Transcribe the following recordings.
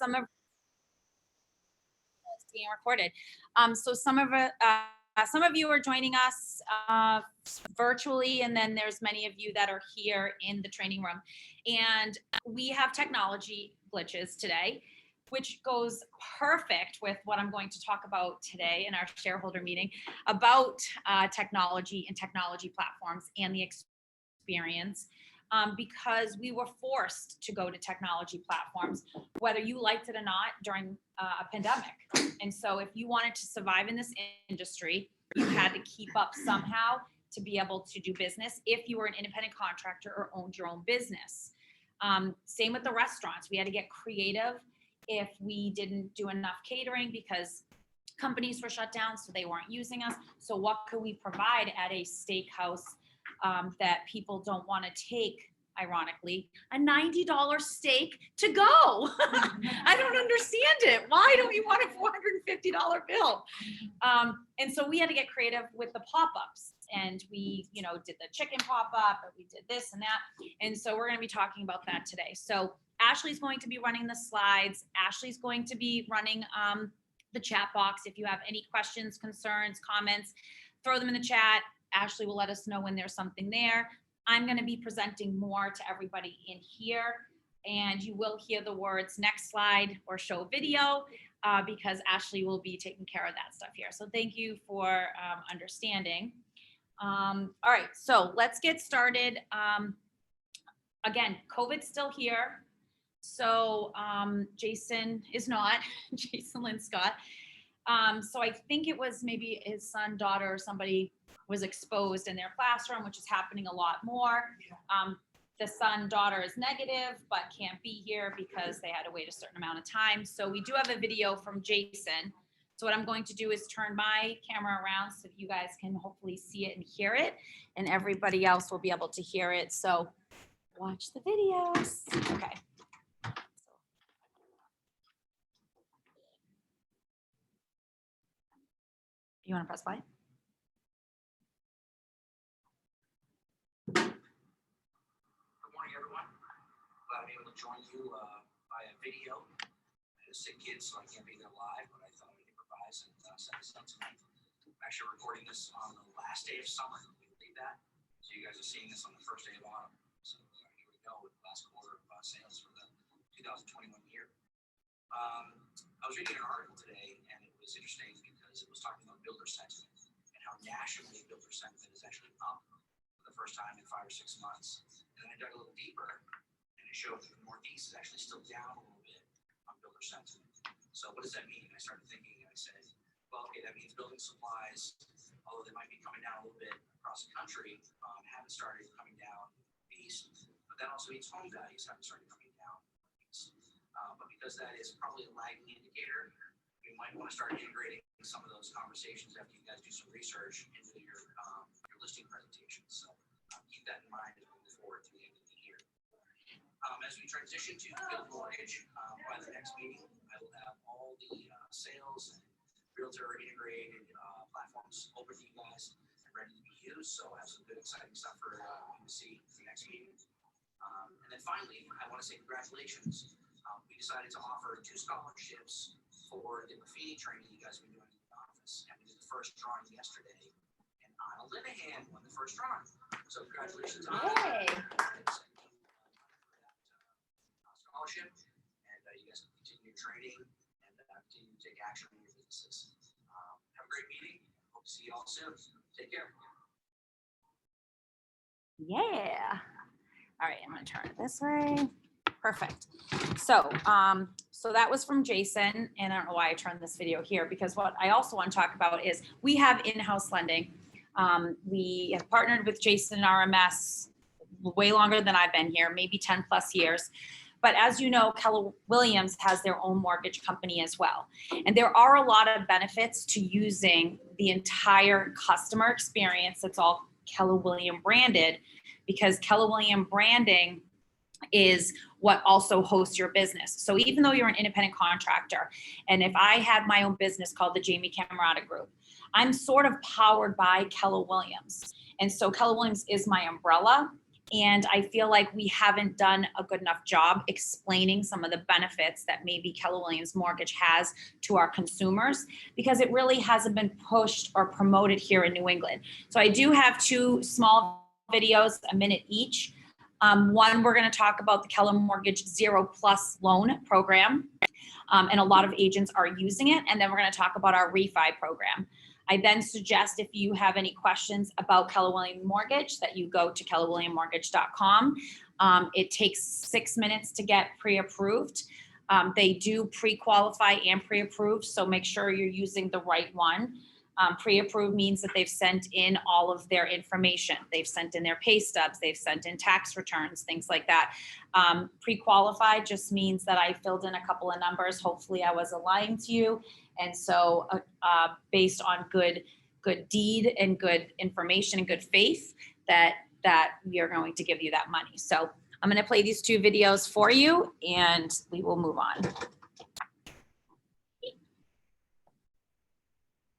some of it's being recorded. So some of you are joining us virtually, and then there's many of you that are here in the training room. And we have technology glitches today, which goes perfect with what I'm going to talk about today in our shareholder meeting about technology and technology platforms and the experience. Because we were forced to go to technology platforms, whether you liked it or not, during a pandemic. And so if you wanted to survive in this industry, you had to keep up somehow to be able to do business if you were an independent contractor or owned your own business. Same with the restaurants. We had to get creative if we didn't do enough catering because companies were shut down, so they weren't using us. So what could we provide at a steakhouse that people don't want to take, ironically, a $90 steak to go? I don't understand it. Why don't you want a $450 bill? And so we had to get creative with the pop-ups, and we, did the chicken pop-up, and we did this and that. And so we're going to be talking about that today. So Ashley's going to be running the slides. Ashley's going to be running the chat box. If you have any questions, concerns, comments, throw them in the chat. Ashley will let us know when there's something there. I'm going to be presenting more to everybody in here, and you will hear the words next slide or show video because Ashley will be taking care of that stuff here. So thank you for understanding. All right, so let's get started. Again, COVID's still here. So Jason is not, Jason Lynn Scott. So I think it was maybe his son, daughter, or somebody was exposed in their classroom, which is happening a lot more. The son, daughter is negative, but can't be here because they had to wait a certain amount of time. So we do have a video from Jason. So what I'm going to do is turn my camera around so that you guys can hopefully see it and hear it, and everybody else will be able to hear it. So watch the videos. Okay. You want to press play? Good morning, everyone. Glad I'm able to join you via video. I had a sick kid, so I can't be there live, but I thought I'd improvise and set this up tonight. I'm actually recording this on the last day of summer. Can you believe that? So you guys are seeing this on the first day of autumn. So here we go with the last quarter of sales for the 2021 year. I was reading an article today, and it was interesting because it was talking about builder sentiment and how nationally builder sentiment is actually up for the first time in 5 or 6 months. And then I dug a little deeper, and it showed that the Northeast is actually still down a little bit on builder sentiment. So what does that mean? I started thinking, and I said, well, okay, that means building supplies, although they might be coming down a little bit across the country, haven't started coming down east. But that also means home values haven't started coming down east. But because that is probably a lagging indicator, you might want to start integrating some of those conversations after you guys do some research into your listing presentations. So keep that in mind as we move forward to the end of the year. As we transition to Build Mortgage, by the next meeting, I will have all the sales and realtor integrated platforms open to you guys and ready to be used. So I have some good, exciting stuff for you to see for the next meeting. And then finally, I want to say congratulations. We decided to offer 2 scholarships for the Buffini training you guys have been doing in the office. And we did the first drawing yesterday, and Anna Linehan won the first drawing. So congratulations, Anna. Yay. Scholarship, and you guys can continue your training and continue to take action on your businesses. Have a great meeting. Hope to see you all soon. Take care. Yeah. All right, I'm going to turn it this way. Perfect. So, so that was from Jason, and I don't know why I turned this video here, because what I also want to talk about is we have in-house lending. We have partnered with Jason RMS way longer than I've been here, maybe 10 plus years. But as you know, Keller Williams has their own mortgage company as well. And there are a lot of benefits to using the entire customer experience that's all Keller Williams branded, because Keller Williams branding is what also hosts your business. So even though you're an independent contractor, and if I had my own business called the Jamie Camerata Group, I'm sort of powered by Keller Williams. And so Keller Williams is my umbrella, And I feel like we haven't done a good enough job explaining some of the benefits that maybe Keller Williams Mortgage has to our consumers, because it really hasn't been pushed or promoted here in New England. So I do have 2 small videos, a minute each. One, we're going to talk about the Keller Mortgage 0+ loan program. And a lot of agents are using it. And then we're going to talk about our refi program. I then suggest, if you have any questions about Keller Williams Mortgage, that you go to kellerwilliammortgage.com. It takes 6 minutes to get pre-approved. They do pre-qualify and pre-approve, so make sure you're using the right one. Pre-approved means that they've sent in all of their information. They've sent in their pay stubs, they've sent in tax returns, things like that. Pre-qualified just means that I filled in a couple of numbers. Hopefully I was lying to you. And so based on good deed and good information and good faith, that we are going to give you that money. So I'm going to play these 2 videos for you and we will move on.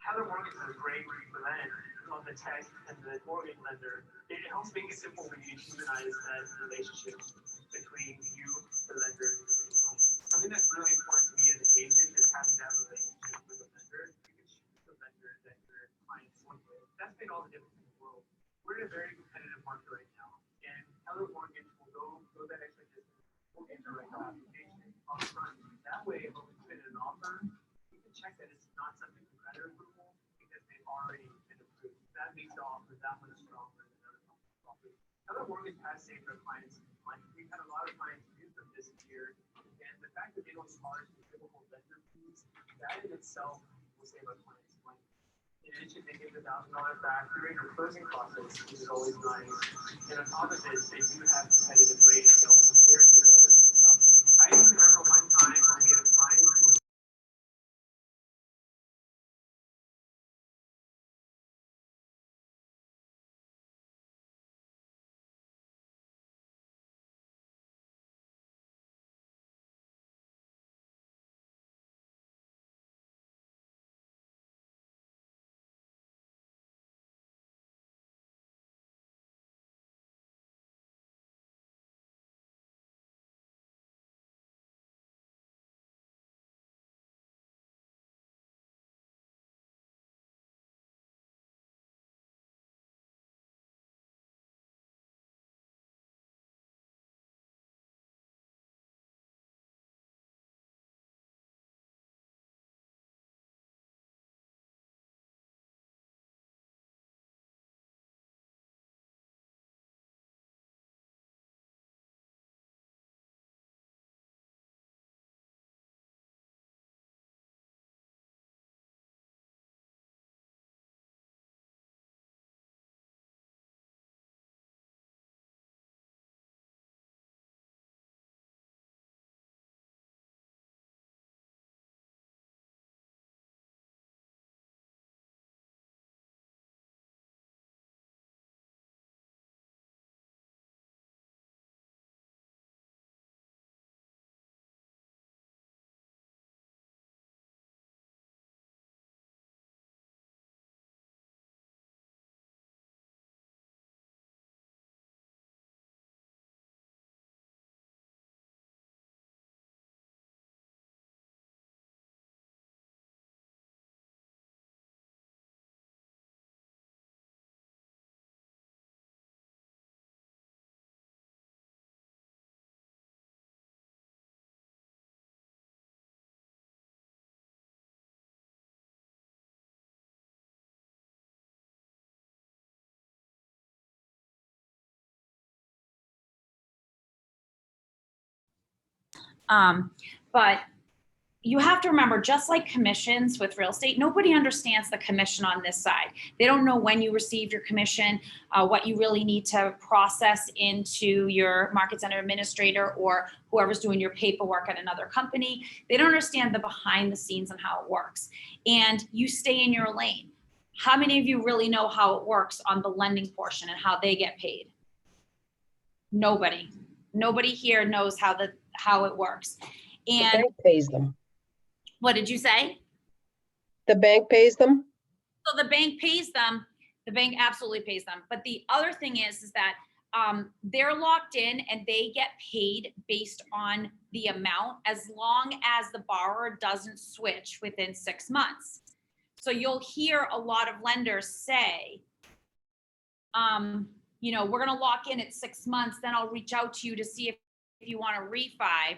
Keller Mortgage is a great blend on the tech and the mortgage lender. It helps make it simple when you humanize that relationship between you, the lender, and the client. Something that's really important to me as an agent is having that relationship with the lender. You can choose the lender that your client's going with. That's made all the difference in the world. We're in a very competitive market right now, and Keller Mortgage will go that extra distance. We'll get the right application on the front. That way, when we put in an offer, you can check that it's not something competitor approval because they've already been approved. That makes the offer that much stronger than other offers. Keller Mortgage has saved our clients money. We've had a lot of clients use them this year, and the fact that they don't charge the typical lender fees, that in itself will save our clients money. In addition, they give the $1,000 back during their closing process, which is always nice. And on top of this, they do have competitive rates, compared to the other lenders out there. I even remember one time when we had a client who was But you have to remember, just like commissions with real estate, nobody understands the commission on this side. They don't know when you receive your commission, what you really need to process into your market center administrator or whoever's doing your paperwork at another company. They don't understand the behind the scenes and how it works. And you stay in your lane. How many of you really know how it works on the lending portion and how they get paid? Nobody. Nobody here knows how it works. And the bank pays them. What did you say? The bank pays them? So the bank pays them. The bank absolutely pays them. But the other thing is that they're locked in and they get paid based on the amount as long as the borrower doesn't switch within 6 months. So you'll hear a lot of lenders say, you know, we're going to lock in at 6 months, then I'll reach out to you to see if you want to refi,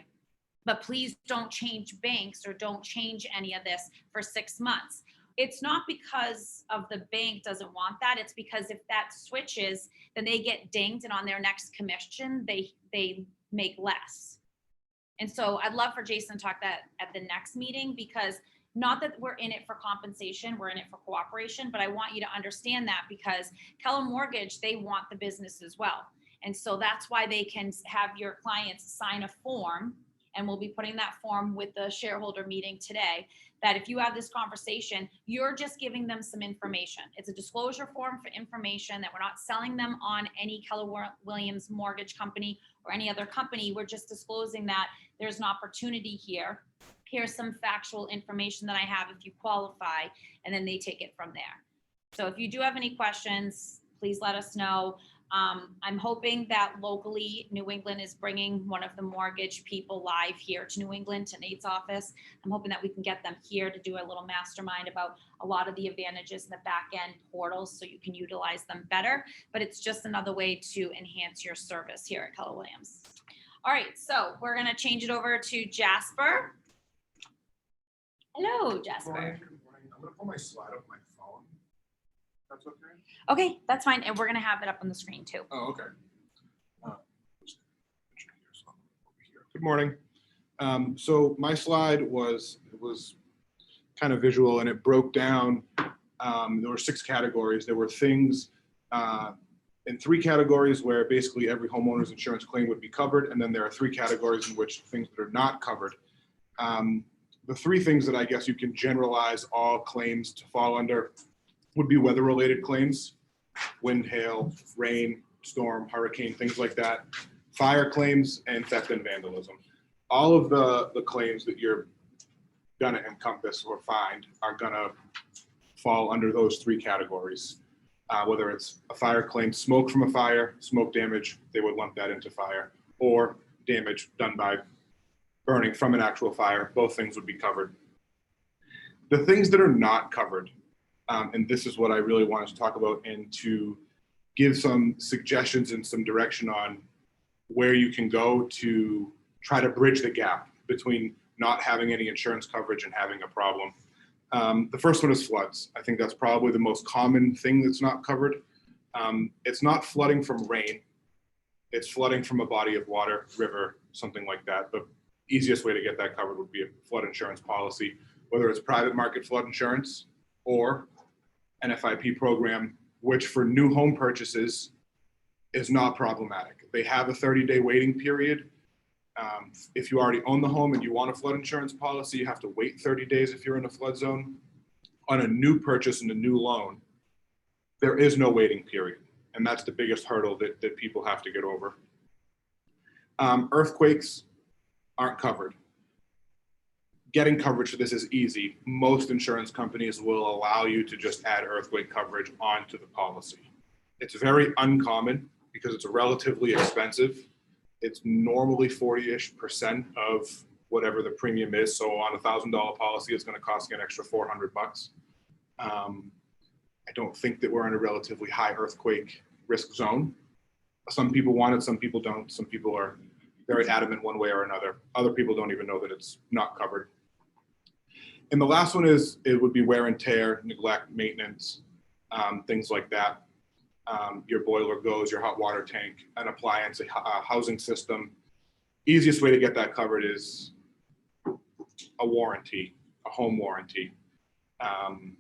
but please don't change banks or don't change any of this for 6 months. It's not because of the bank doesn't want that. It's because if that switches, then they get dinged, and on their next commission, they make less. And so I'd love for Jason to talk that at the next meeting, because not that we're in it for compensation, we're in it for cooperation, but I want you to understand that, because Keller Mortgage, they want the business as well. And so that's why they can have your clients sign a form, and we'll be putting that form with the shareholder meeting today, that if you have this conversation, you're just giving them some information. It's a disclosure form for information that we're not selling them on any Keller Williams mortgage company or any other company. We're just disclosing that there's an opportunity here. Here's some factual information that I have if you qualify, and then they take it from there. So if you do have any questions, please let us know. I'm hoping that locally New England is bringing one of the mortgage people live here to New England, to Nate's office. I'm hoping that we can get them here to do a little mastermind about a lot of the advantages in the back end portals so you can utilize them better. But it's just another way to enhance your service here at Keller Williams. All right, so we're going to change it over to Jasper. Hello, Jasper. Good morning. I'm going to pull my slide up my phone. That's okay? Okay, that's fine. And we're going to have it up on the screen too. Oh, okay. Good morning. So my slide was kind of visual, and it broke down. There were 6 categories. There were things in 3 categories where basically every homeowner's insurance claim would be covered. And then there are 3 categories in which things that are not covered. The 3 things that I guess you can generalize all claims to fall under would be weather-related claims: wind, hail, rain, storm, hurricane, things like that; fire claims; and theft and vandalism. All of the claims that you're gonna encompass or find are gonna fall under those 3 categories. Whether it's a fire claim, smoke from a fire, smoke damage, they would lump that into fire, or damage done by burning from an actual fire, both things would be covered. The things that are not covered, and this is what I really wanted to talk about and to give some suggestions and some direction on where you can go to try to bridge the gap between not having any insurance coverage and having a problem. The first one is floods. I think that's probably the most common thing that's not covered. It's not flooding from rain. It's flooding from a body of water, river, something like that. The easiest way to get that covered would be a flood insurance policy, whether it's private market flood insurance or an FIP program, which for new home purchases is not problematic. They have a 30-day waiting period. If you already own the home and you want a flood insurance policy, you have to wait 30 days if you're in a flood zone. On a new purchase and a new loan, there is no waiting period. And that's the biggest hurdle that people have to get over. Earthquakes aren't covered. Getting coverage for this is easy. Most insurance companies will allow you to just add earthquake coverage onto the policy. It's very uncommon because it's relatively expensive. It's normally 40-ish% of whatever the premium is. So on a $1,000 policy, it's going to cost you an extra $400. I don't think that we're in a relatively high earthquake risk zone. Some people want it, some people don't. Some people are very adamant one way or another. Other people don't even know that it's not covered. And the last one is, it would be wear and tear, neglect, maintenance, things like that. Your boiler goes, your hot water tank, an appliance, a housing system. Easiest way to get that covered is a warranty, a home warranty. I'm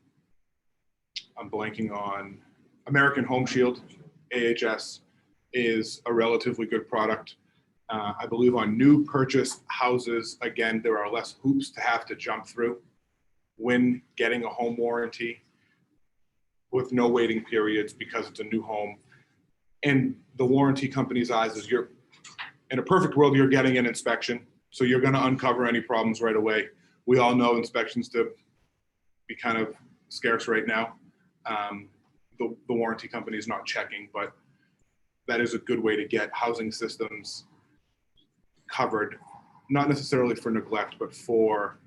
blanking on American Home Shield, AHS, is a relatively good product. I believe on new purchase houses, again, there are less hoops to have to jump through when getting a home warranty with no waiting periods because it's a new home. And the warranty company's eyes is you're, in a perfect world, you're getting an inspection. So you're gonna uncover any problems right away. We all know inspections to be kind of scarce right now. The warranty company is not checking, but that is a good way to get housing systems covered, not necessarily for neglect, but for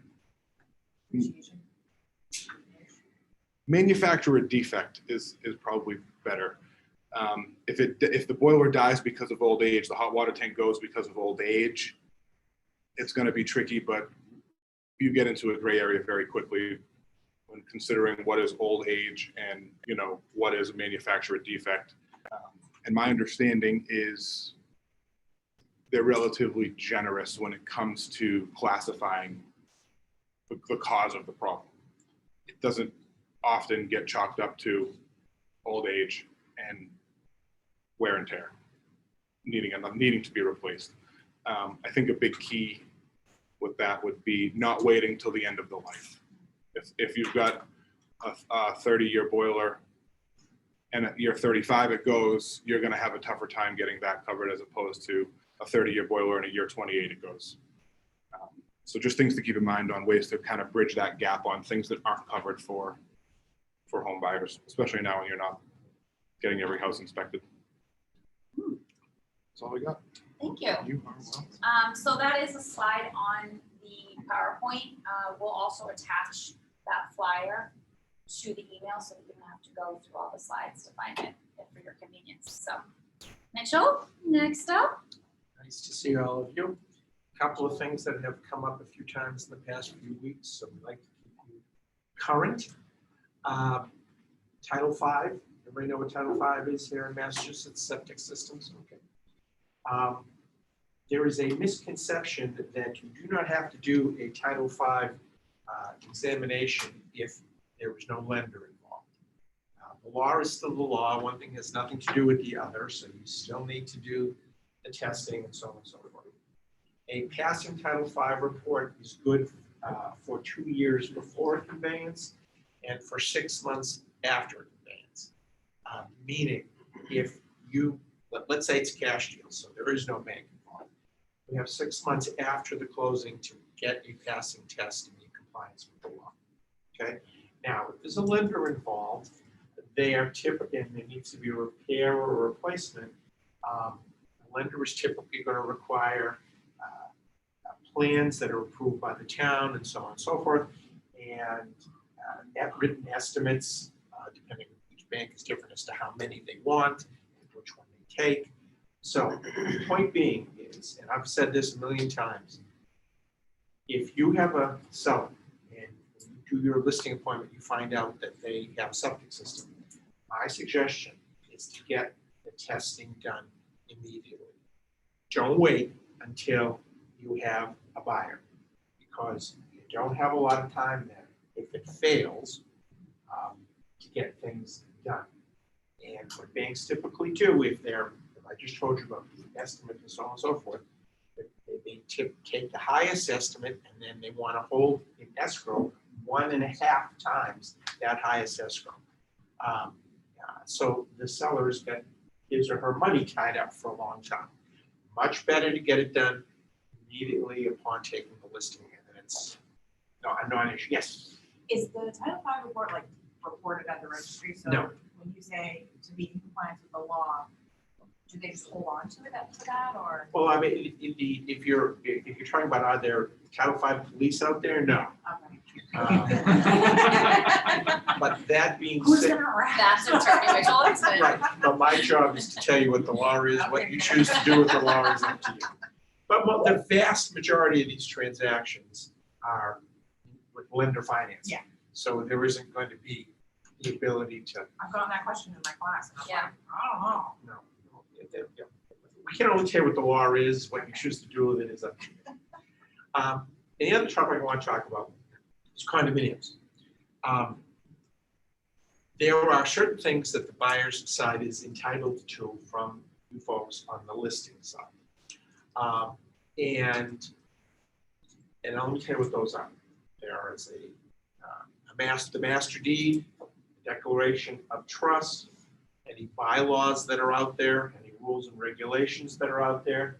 manufacturer defect is probably better. If the boiler dies because of old age, the hot water tank goes because of old age, it's going to be tricky, but you get into a gray area very quickly when considering what is old age and, you know, what is a manufacturer defect. And my understanding is they're relatively generous when it comes to classifying the cause of the problem. It doesn't often get chalked up to old age and wear and tear, needing to be replaced. I think a big key with that would be not waiting till the end of the life. If you've got a 30-year boiler and at year 35 it goes, you're going to have a tougher time getting that covered as opposed to a 30-year boiler and at year 28 it goes. So just things to keep in mind on ways to kind of bridge that gap on things that aren't covered for home buyers, especially now when you're not getting every house inspected. That's all we got. Thank you. You are welcome. So that is a slide on the PowerPoint. We'll also attach that flyer to the email so that you don't have to go through all the slides to find it for your convenience. So, Mitchell, next up. Nice to see all of you. A couple of things that have come up a few times in the past few weeks, so we'd like to keep you current. Title V, everybody know what Title V is here in Massachusetts, septic systems? Okay. There is a misconception that you do not have to do a Title V examination if there was no lender involved. The law is still the law. One thing has nothing to do with the other, so you still need to do the testing and so on and so forth. A passing Title V report is good for 2 years before a conveyance and for 6 months after a conveyance. Meaning, if you, let's say it's a cash deal, so there is no bank involved. We have 6 months after the closing to get a passing test and be in compliance with the law. Okay. Now, if there's a lender involved, they are typically, and there needs to be a repair or a replacement. The lender is typically going to require plans that are approved by the town and so on and so forth, and written estimates, depending on each bank is different as to how many they want and which one they take. So the point being is, and I've said this a million times, if you have a seller and when you do your listing appointment, you find out that they have a septic system, my suggestion is to get the testing done immediately. Don't wait until you have a buyer, because you don't have a lot of time there if it fails to get things done. And what banks typically do, if I just told you about the estimate and so on and so forth, they take the highest estimate and then they want to hold in escrow 1.5 times that highest escrow. So the seller's got his or her money tied up for a long time. Much better to get it done immediately upon taking the listing, and it's a non-issue. Yes. Is the Title V report like reported at the registry? So No. when you say to be in compliance with the law, do they just hold on to it for that, or? Well, I mean, if you're talking about are there Title V police out there? No. Okay. But that being Who's said, gonna rat? That's Attorney Mitchell. It's a- right. But my job is to tell you what the law is. What you choose to do with the law is up to you. But the vast majority of these transactions are with lender finance. Yeah. So there isn't going to be the ability to. I've gotten that question in my class, and I'm Yeah. like, I don't know. No. We can only tell you what the law is. What you choose to do with it is up to you. And the other topic I want to talk about is condominiums. There are certain things that the buyer's side is entitled to from you folks on the listing side. And let me tell you what those are. There is the master deed, declaration of trust, any bylaws that are out there, any rules and regulations that are out there,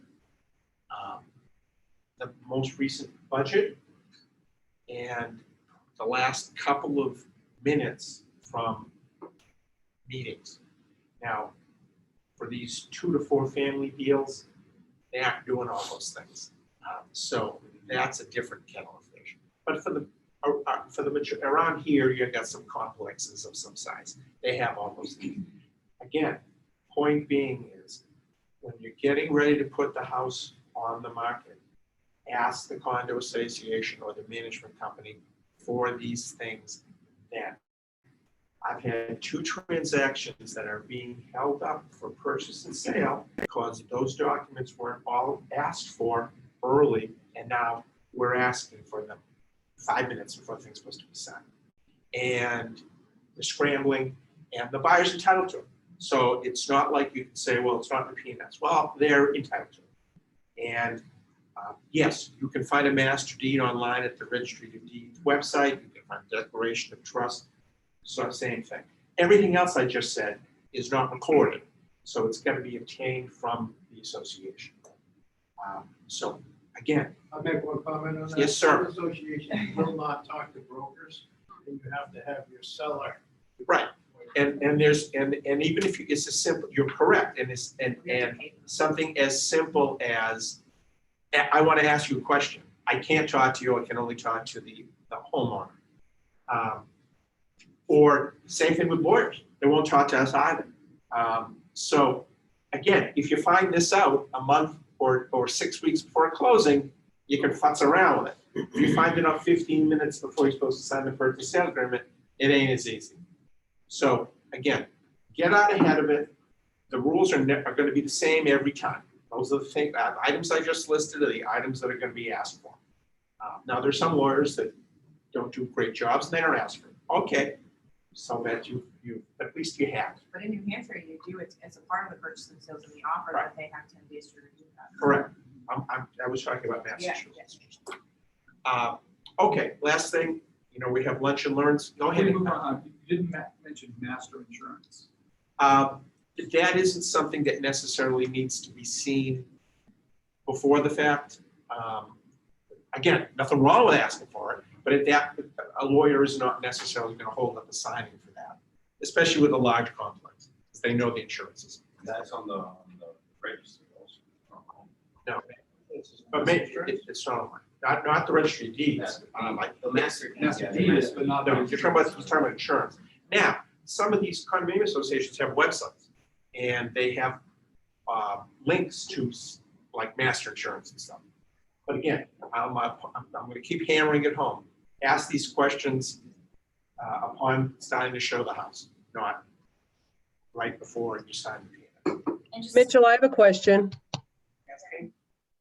the most recent budget, and the last couple of minutes from meetings. Now, for these 2 to 4 family deals, they aren't doing all those things. So that's a different kettle of fish. But for the mature, around here, you've got some complexes of some size. They have all those things. Again, point being is, when you're getting ready to put the house on the market, ask the condo association or the management company for these things then. I've had 2 transactions that are being held up for purchase and sale because those documents weren't all asked for early, and now we're asking for them 5 minutes before things are supposed to be signed. And the scrambling, and the buyer's entitled to it. So it's not like you can say, well, it's not the peanuts. Well, they're entitled to it. And yes, you can find a master deed online at the Registry of Deeds website. You can find a declaration of trust. So same thing. Everything else I just said is not recorded. So it's got to be obtained from the association. So again. I'll make one comment on that. Yes, sir. Some associations will not talk to brokers, and you have to have your seller. Right. And there's and even if it's a simple, you're correct, and it's and something as simple as, I want to ask you a question. I can't talk to you. I can only talk to the homeowner. Or same thing with lawyers. They won't talk to us either. So again, if you find this out a month or 6 weeks before closing, you can futz around with it. If you find it out 15 minutes before you're supposed to sign the purchase sale agreement, it ain't as easy. So again, get out ahead of it. The rules are going to be the same every time. Those are the items I just listed are the items that are going to be asked for. Now, there's some lawyers that don't do great jobs and they don't ask for it. Okay, so that you at least you have. But in New Hampshire, you do it as a part of the purchase and sales of the offer Right. that they have 10 days to review that. Correct. I was talking about Massachusetts. Okay, last thing, we have lunch and learns. Go ahead. You didn't mention master insurance. That isn't something that necessarily needs to be seen before the fact. Again, nothing wrong with asking for it, but a lawyer is not necessarily going to hold up a signing for that, especially with a large complex, because they know the insurances. That's on the registry also. No, but maybe it's not online. Not the registry of deeds. Like The master. Master deed is, but not. No, you're talking about insurance. Now, some of these condominium associations have websites, and they have links to like master insurance and stuff. But again, I'm going to keep hammering it home. Ask these questions upon starting to show the house, not right before you sign the payment. And just Mitchell, I have a question.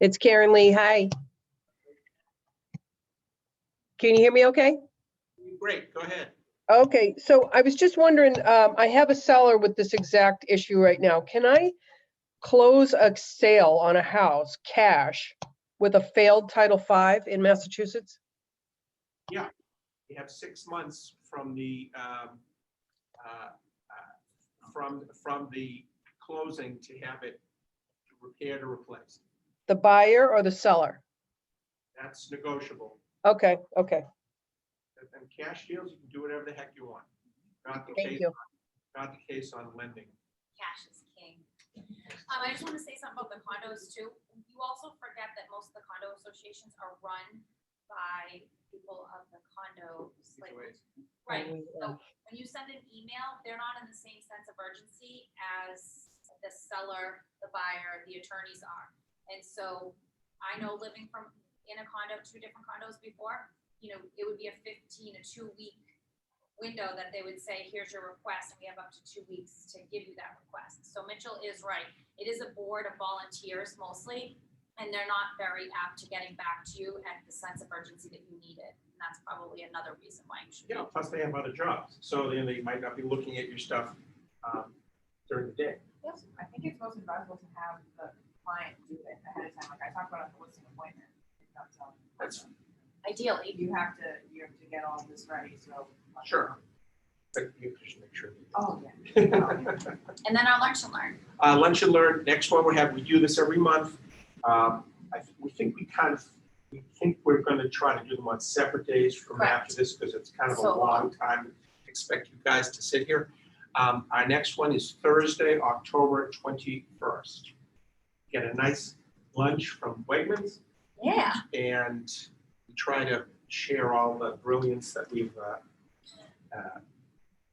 It's Karen Lee. Hi. Can you hear me okay? Great, go ahead. Okay, so I was just wondering, I have a seller with this exact issue right now. Can I close a sale on a house cash with a failed Title V in Massachusetts? Yeah, you have 6 months from the from the closing to have it repaired or replaced. The buyer or the seller? That's negotiable. Okay, okay. And cash deals, you can do whatever the heck you want. Not the Thank case. you. Not the case on lending. cash is king. I just want to say something about the condos too. You also forget that most of the condo associations are run by people of the condos, like, right? So when you send an email, they're not in the same sense of urgency as the seller, the buyer, the attorneys are. And so I know living in a condo, 2 different condos before, it would be a 2-week window that they would say, here's your request, and we have up to 2 weeks to give you that request. So Mitchell is right. It is a board of volunteers mostly, and they're not very apt to getting back to you at the sense of urgency that you need it. And that's probably another reason why you should. Yeah, plus they have other jobs, so then they might not be looking at your stuff during the day. Yes, I think it's most advisable to have the client do it ahead of time. Like I talked about at the listing appointment. That's Ideally. You have to get all of this ready, so. sure. But you should make sure. Oh, yeah. And then our lunch and learn. Lunch and learn. Next one we do this every month. We think we're going to try to do them on separate days from Correct. after this because it's kind of a So long time. Expect you guys to sit here. Our next one is Thursday, October 21st. Get a nice lunch from Wegmans, Yeah. and we try to share all the brilliance that we've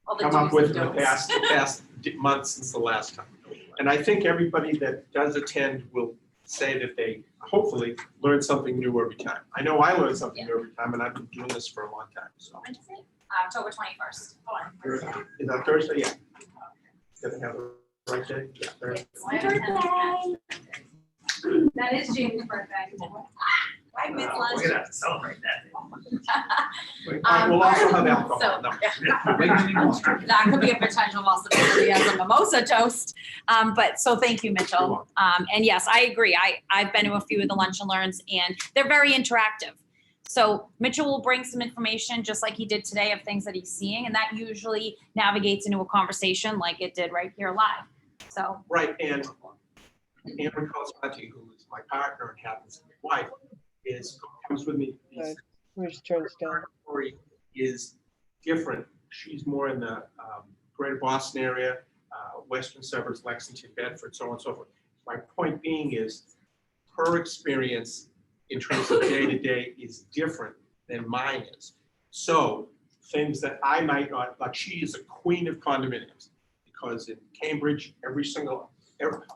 All the come up do's with and in the don'ts. past months since the last time. And I think everybody that does attend will say that they hopefully learn something new every time. I know I learn something new every time, and I've been doing this for a long time, so. When is it? October 21st. Is that Thursday? Yeah. Did I have the right day? Yeah, Thursday. It's my birthday. That is James' birthday. I miss We're lunch. gonna have to celebrate that. We'll also have So, alcohol. No. that could be a potential possibility as a mimosa toast. But so thank you, Mitchell. And yes, I agree. I've been to a few of the lunch and learns, and they're very interactive. So Mitchell will bring some information just like he did today of things that he's seeing, and that usually navigates into a conversation like it did right here live. So Right, and Amber Cosmati, who is my partner and happens to be my wife, comes with me. Right. Which turns down. Her story is different. She's more in the greater Boston area, western suburbs, Lexington, Bedford, so on and so forth. My point being is her experience in terms of day-to-day is different than mine is. So things that I might not, like she is a queen of condominiums because in Cambridge,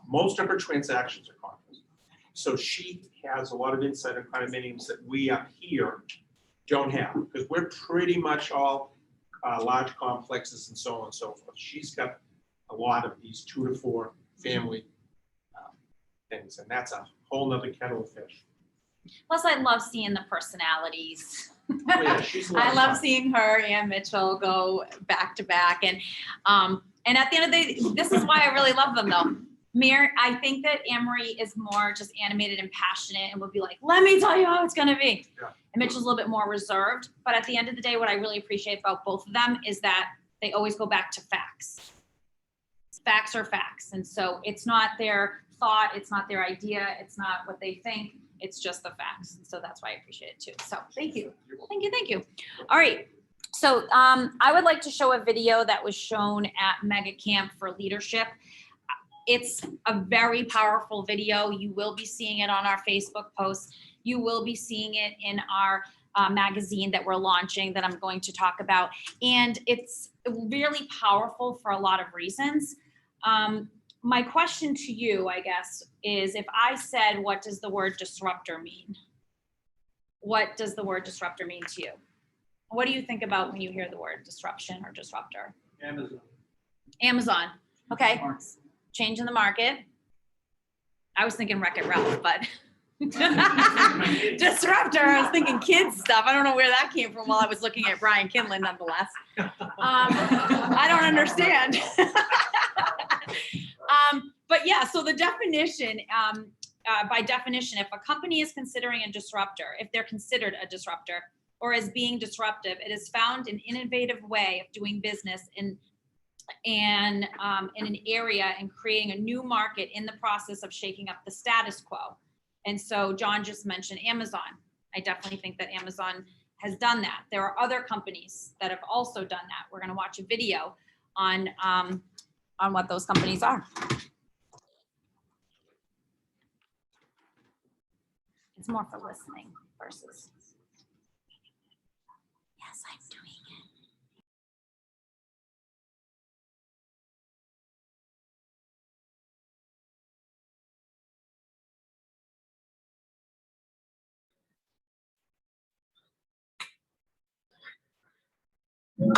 most of her transactions are condos. So she has a lot of insight on condominiums that we up here don't have, because we're pretty much all large complexes and so on and so forth. She's got a lot of these 2 to 4 family things, and that's a whole nother kettle of fish. plus I love seeing the personalities. Oh, yeah, she's a lot I of love fun. seeing her and Mitchell go back to back. And at the end of the day, this is why I really love them though. I think that Anne-Marie is more just animated and passionate and would be like, let me tell you how it's going to be. Yeah. And Mitchell's a little bit more reserved. But at the end of the day, what I really appreciate about both of them is that they always go back to facts. Facts are facts. And so it's not their thought. It's not their idea. It's not what they think. It's just the facts. And so that's why I appreciate it too. So thank you. Thank you. Thank you. All right. So I would like to show a video that was shown at Mega Camp for Leadership. It's a very powerful video. You will be seeing it on our Facebook posts. You will be seeing it in our magazine that we're launching that I'm going to talk about. And it's really powerful for a lot of reasons. My question to you, I guess, is if I said, what does the word disruptor mean? What does the word disruptor mean to you? What do you think about when you hear the word disruption or disruptor? Amazon. Amazon. Okay. Change in the market. I was thinking Wreck-It Ralph, but disruptor, I was thinking kids stuff. I don't know where that came from while I was looking at Brian Kinlan, nonetheless. I don't understand. But yeah, so the definition, by definition, if a company is considering a disruptor, if they're considered a disruptor or as being disruptive, it is found an innovative way of doing business in an area and creating a new market in the process of shaking up the status quo. And so John just mentioned Amazon. I definitely think that Amazon has done that. There are other companies that have also done that. We're going to watch a video on what those companies are. It's more for listening versus. Yes, I'm doing it. Auto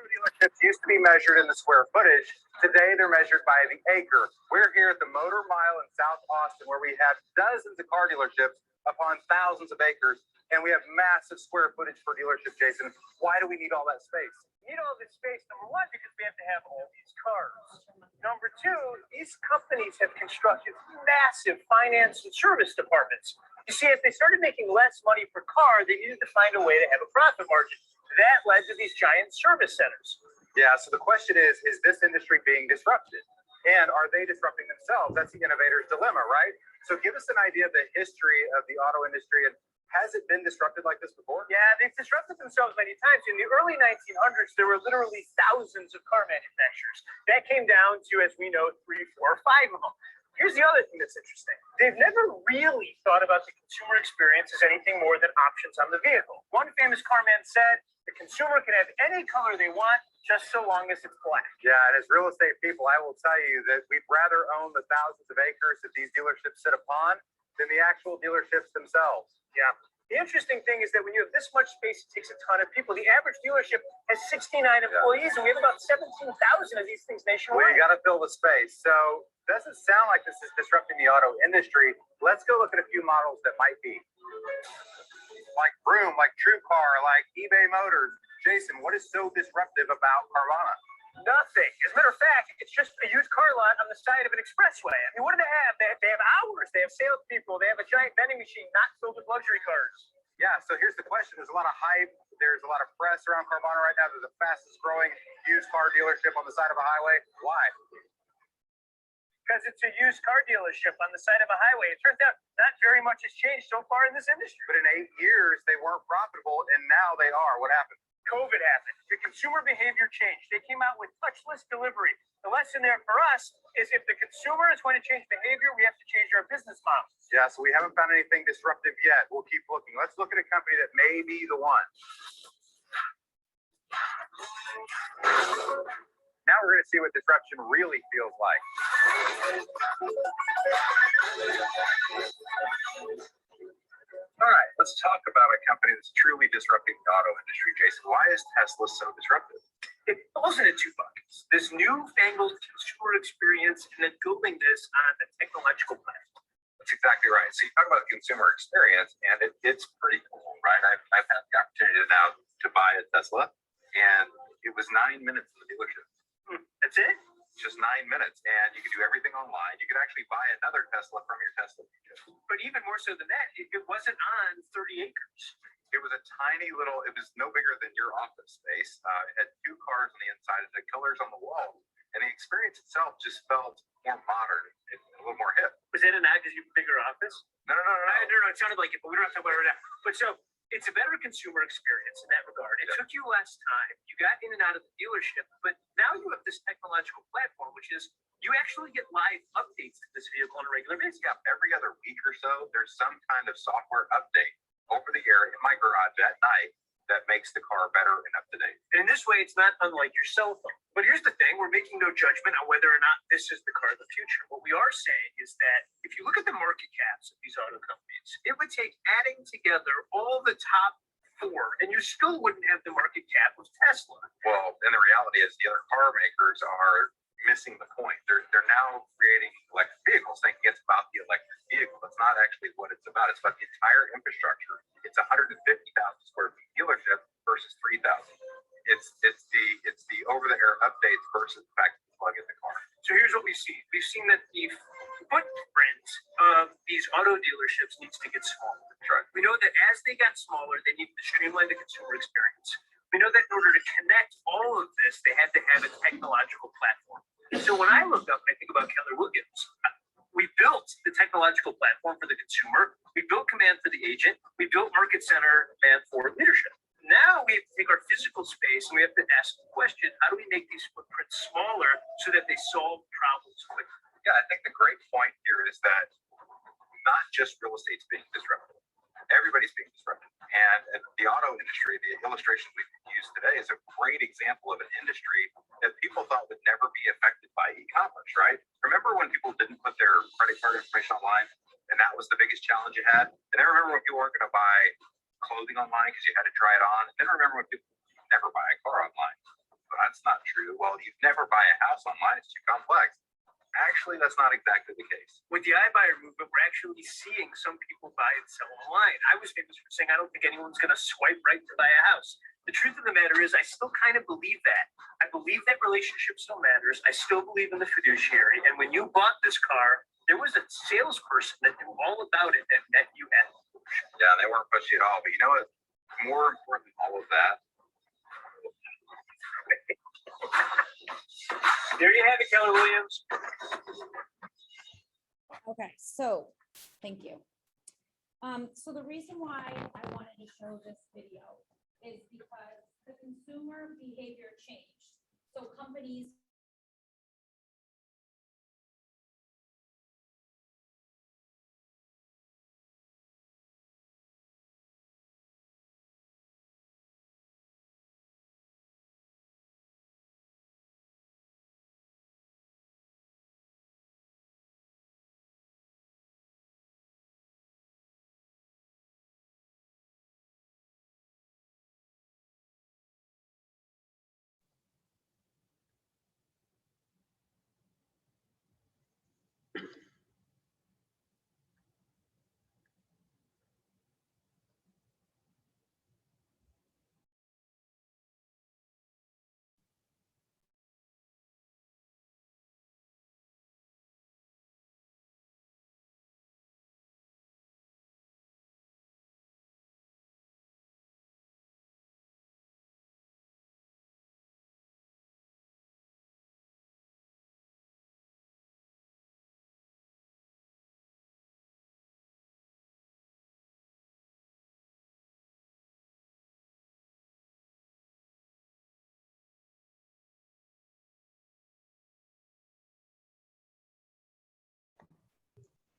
dealerships used to be measured in the square footage. Today, they're measured by the acre. We're here at the Motor Mile in South Austin, where we have dozens of car dealerships upon thousands of acres, and we have massive square footage per dealership, Jason. Why do we need all that space? We need all this space, number one, because we have to have all these cars. Number two, these companies have constructed massive finance and service departments. You see, if they started making less money per car, they needed to find a way to have a profit margin. That led to these giant service centers. Yeah, so the question is this industry being disrupted? And are they disrupting themselves? That's the innovator's dilemma, right? So give us an idea of the history of the auto industry and Has it been disrupted like this before? Yeah, they've disrupted themselves many times. In the early 1900s, there were literally thousands of car manufacturers. That came down to, as we know, 3, 4, 5 of them. Here's the other thing that's interesting. They've never really thought about the consumer experience as anything more than options on the vehicle. One famous car man said, the consumer can have any color they want, just so long as it's black. Yeah, and as real estate people, I will tell you that we'd rather own the thousands of acres that these dealerships sit upon than the actual dealerships themselves. Yeah. The interesting thing is that when you have this much space, it takes a ton of people. The average dealership has 69 employees, and we have about 17,000 of these things Well, nationwide. you got to fill the space. So doesn't sound like this is disrupting the auto industry. Let's go look at a few models that might be. Like Vroom, like TrueCar, like eBay Motors. Jason, what is so disruptive about Carvana? Nothing. As a matter of fact, it's just a used car lot on the side of an expressway. I mean, what do they have? They have hours. They have salespeople. They have a giant vending machine not filled with luxury cars. Yeah, so here's the question. There's a lot of hype. There's a lot of press around Carvana right now. They're the fastest growing used car dealership on the side of a highway. Why? Because it's a used car dealership on the side of a highway. It turns out not very much has changed so far in this industry. But in 8 years, they weren't profitable, and now they are. What happened? COVID happened. The consumer behavior changed. They came out with touchless delivery. The lesson there for us is if the consumer is going to change behavior, we have to change our business model. Yeah, so we haven't found anything disruptive yet. We'll keep looking. Let's look at a company that may be the one. Now we're going to see what disruption really feels like. All right, let's talk about a company that's truly disrupting the auto industry. Jason, why is Tesla so disruptive? It falls into two buckets. This newfangled consumer experience and then building this on a technological platform. That's exactly right. So you talk about the consumer experience, and it's pretty cool, right? I've had the opportunity now to buy a Tesla, and it was 9 minutes in the dealership. That's it? Just 9 minutes, and you could do everything online. You could actually buy another Tesla from your Tesla dealership. But even more so than that, it wasn't on 30 acres. It was a tiny little, it was no bigger than your office space. It had 2 cars on the inside, it had colors on the wall, and the experience itself just felt more modern and a little more hip. Was that a nod because you have a bigger office? No. No, it sounded like it, but we don't have to talk about it right now. But so it's a better consumer experience in that regard. It took you less time. You got in and out of the dealership, but now you have this technological platform, which is you actually get live updates to this vehicle on a regular basis. Yeah, every other week or so, there's some kind of software update over the air in my garage at night that makes the car better and up to date. And in this way, it's not unlike your cell phone. But here's the thing, we're making no judgment on whether or not this is the car of the future. What we are saying is that if you look at the market caps of these auto companies, it would take adding together all the top 4, and you still wouldn't have the market cap of Tesla. Well, and the reality is the other car makers are missing the point. They're now creating electric vehicles thinking it's about the electric vehicle. That's not actually what it's about. It's about the entire infrastructure. It's 150,000 square feet dealership versus 3,000. It's the over-the-air updates versus the fact that you plug in the car. So here's what we see. We've seen that the footprint of these auto dealerships needs to get smaller. Right. We know that as they got smaller, they needed to streamline the consumer experience. We know that in order to connect all of this, they had to have a technological platform. So when I look up and I think about Keller Williams, we built the technological platform for the consumer. We built Command for the agent. We built Market Center and for leadership. Now we have to take our physical space and we have to ask the question, how do we make these footprints smaller so that they solve problems quickly? Yeah, I think the great point here is that not just real estate's being disrupted. Everybody's being disrupted. And the auto industry, the illustration we've used today is a great example of an industry that people thought would never be affected by e-commerce, right? Remember when people didn't put their credit card information online and that was the biggest challenge you had? And then remember when people weren't going to buy clothing online because you had to try it on? And then remember when people never buy a car online? Well, that's not true. Well, you'd never buy a house online. It's too complex. Actually, that's not exactly the case. With the iBuyer movement, we're actually seeing some people buy and sell online. I was famous for saying, I don't think anyone's going to swipe right to buy a house. The truth of the matter is, I still kind of believe that. I believe that relationship still matters. I still believe in the fiduciary. And when you bought this car, there was a salesperson that knew all about it that met you at the dealership. Yeah, they weren't pushy at all. But you know what? More important than all of that. There you have it, Keller Williams. Okay, so thank you. So the reason why I wanted to show this video is because the consumer behavior changed. So companies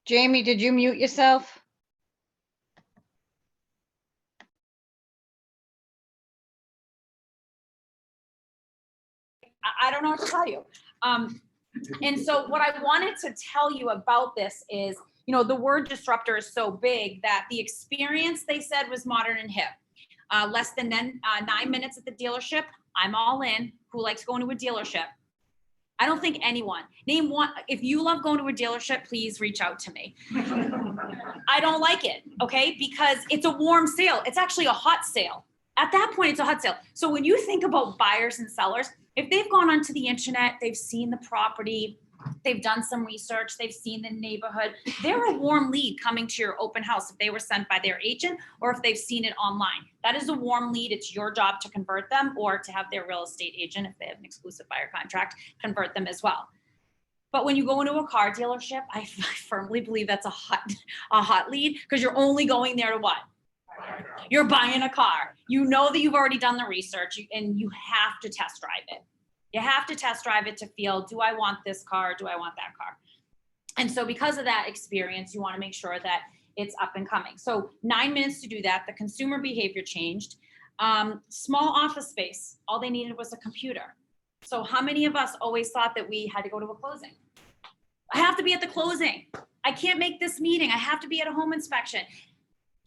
Jamie, did you mute yourself? I don't know what to tell you. And so what I wanted to tell you about this is, you know, the word disruptor is so big that the experience they said was modern and hip. Less than 9 minutes at the dealership. I'm all in. Who likes going to a dealership? I don't think anyone. Name one. If you love going to a dealership, please reach out to me. I don't like it, okay? Because it's a warm sale. It's actually a hot sale. At that point, it's a hot sale. So when you think about buyers and sellers, if they've gone onto the internet, they've seen the property, they've done some research, they've seen the neighborhood, they're a warm lead coming to your open house if they were sent by their agent or if they've seen it online. That is a warm lead. It's your job to convert them or to have their real estate agent, if they have an exclusive buyer contract, convert them as well. But when you go into a car dealership, I firmly believe that's a hot lead because you're only going there to what? You're buying a car. You know that you've already done the research and you have to test drive it. You have to test drive it to feel, do I want this car? Do I want that car? And so because of that experience, you want to make sure that it's up and coming. So 9 minutes to do that. The consumer behavior changed. Small office space. All they needed was a computer. So how many of us always thought that we had to go to a closing? I have to be at the closing. I can't make this meeting. I have to be at a home inspection.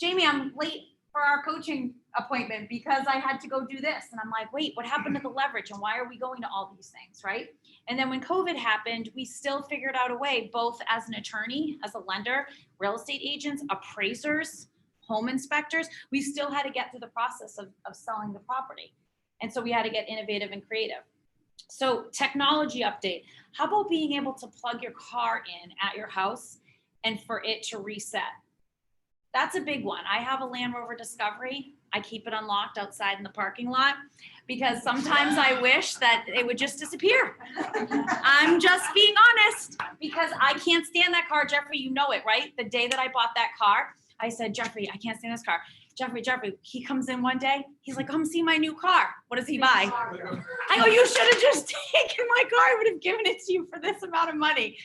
Jamie, I'm late for our coaching appointment because I had to go do this. And I'm like, wait, what happened to the leverage? And why are we going to all these things, right? And then when COVID happened, we still figured out a way, both as an attorney, as a lender, real estate agents, appraisers, home inspectors, we still had to get through the process of selling the property. And so we had to get innovative and creative. So technology update, how about being able to plug your car in at your house and for it to reset? That's a big one. I have a Land Rover Discovery. I keep it unlocked outside in the parking lot because sometimes I wish that it would just disappear. I'm just being honest because I can't stand that car. Jeffrey, you know it, right? The day that I bought that car, I said, Jeffrey, I can't stand this car. Jeffrey, he comes in one day. He's like, come see my new car. What does he buy? I go, you should have just taken my car. I would have given it to you for this amount of money.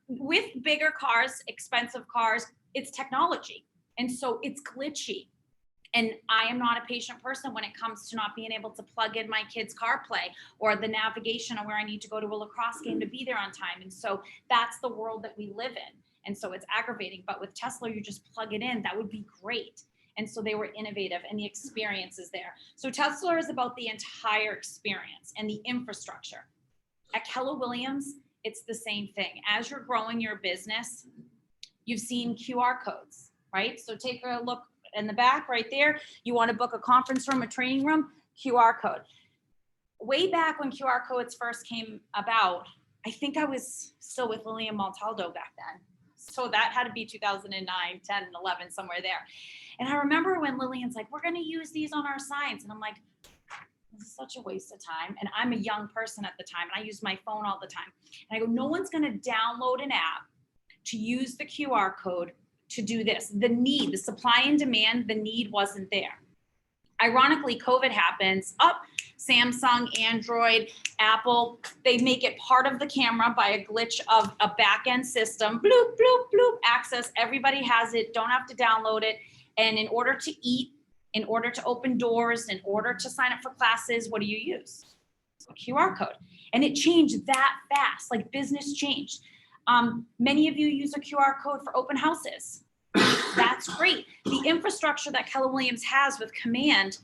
With bigger cars, expensive cars, it's technology. And so it's glitchy. And I am not a patient person when it comes to not being able to plug in my kid's CarPlay or the navigation of where I need to go to a lacrosse game to be there on time. And so that's the world that we live in. And so it's aggravating. But with Tesla, you just plug it in. That would be great. And so they were innovative and the experience is there. So Tesla is about the entire experience and the infrastructure. At Keller Williams, it's the same thing. As you're growing your business, you've seen QR codes, right? So take a look in the back right there. You want to book a conference room, a training room, QR code. Way back when QR codes first came about, I think I was still with Lillian Montaldo back then. So that had to be 2009, 10, 11, somewhere there. And I remember when Lillian's like, we're going to use these on our signs. And I'm like, this is such a waste of time. And I'm a young person at the time, and I use my phone all the time. And I go, no one's going to download an app to use the QR code to do this. The need, the supply and demand, the need wasn't there. Ironically, COVID happens. Samsung, Android, Apple, they make it part of the camera by a glitch of a back-end system. Bloop, bloop, bloop, access. Everybody has it. Don't have to download it. And in order to eat, in order to open doors, in order to sign up for classes, what do you use? A QR code. And it changed that fast, like business changed. Many of you use a QR code for open houses. That's great. The infrastructure that Keller Williams has with Command,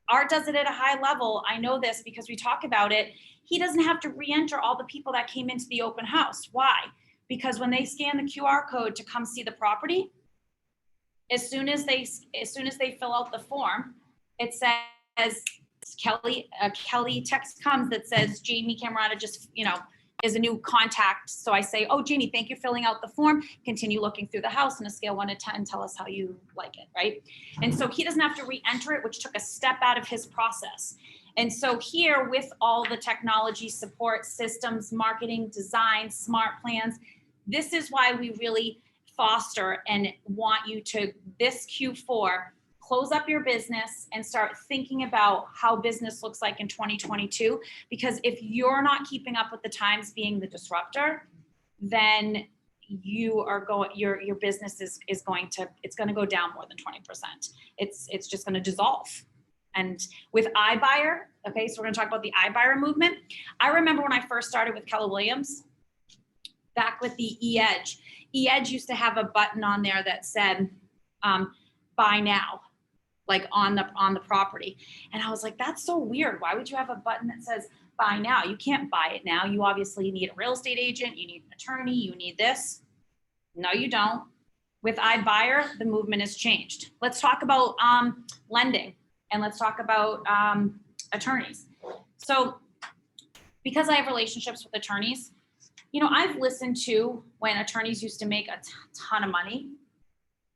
Art does it at a high level. I know this because we talk about it. He doesn't have to re-enter all the people that came into the open house. Why? Because when they scan the QR code to come see the property, as soon as they fill out the form, it says Kelly text comes that says Jamie Camerata just, is a new contact. So I say, oh, Jamie, thank you for filling out the form. Continue looking through the house on a scale 1 to 10. Tell us how you like it, right? And so he doesn't have to re-enter it, which took a step out of his process. And so here with all the technology support systems, marketing, design, smart plans, this is why we really foster and want you to, this Q4, close up your business and start thinking about how business looks like in 2022. Because if you're not keeping up with the times being the disruptor, then you are going, your business is going to, it's going to go down more than 20%. It's just going to dissolve. And with iBuyer, okay, so we're going to talk about the iBuyer movement. I remember when I first started with Keller Williams, back with the E-Edge. E-Edge used to have a button on there that said, buy now, like on the property. And I was like, that's so weird. Why would you have a button that says buy now? You can't buy it now. You obviously need a real estate agent. You need an attorney. You need this. No, you don't. With iBuyer, the movement has changed. Let's talk about lending, and let's talk about attorneys. So because I have relationships with attorneys, I've listened to when attorneys used to make a ton of money.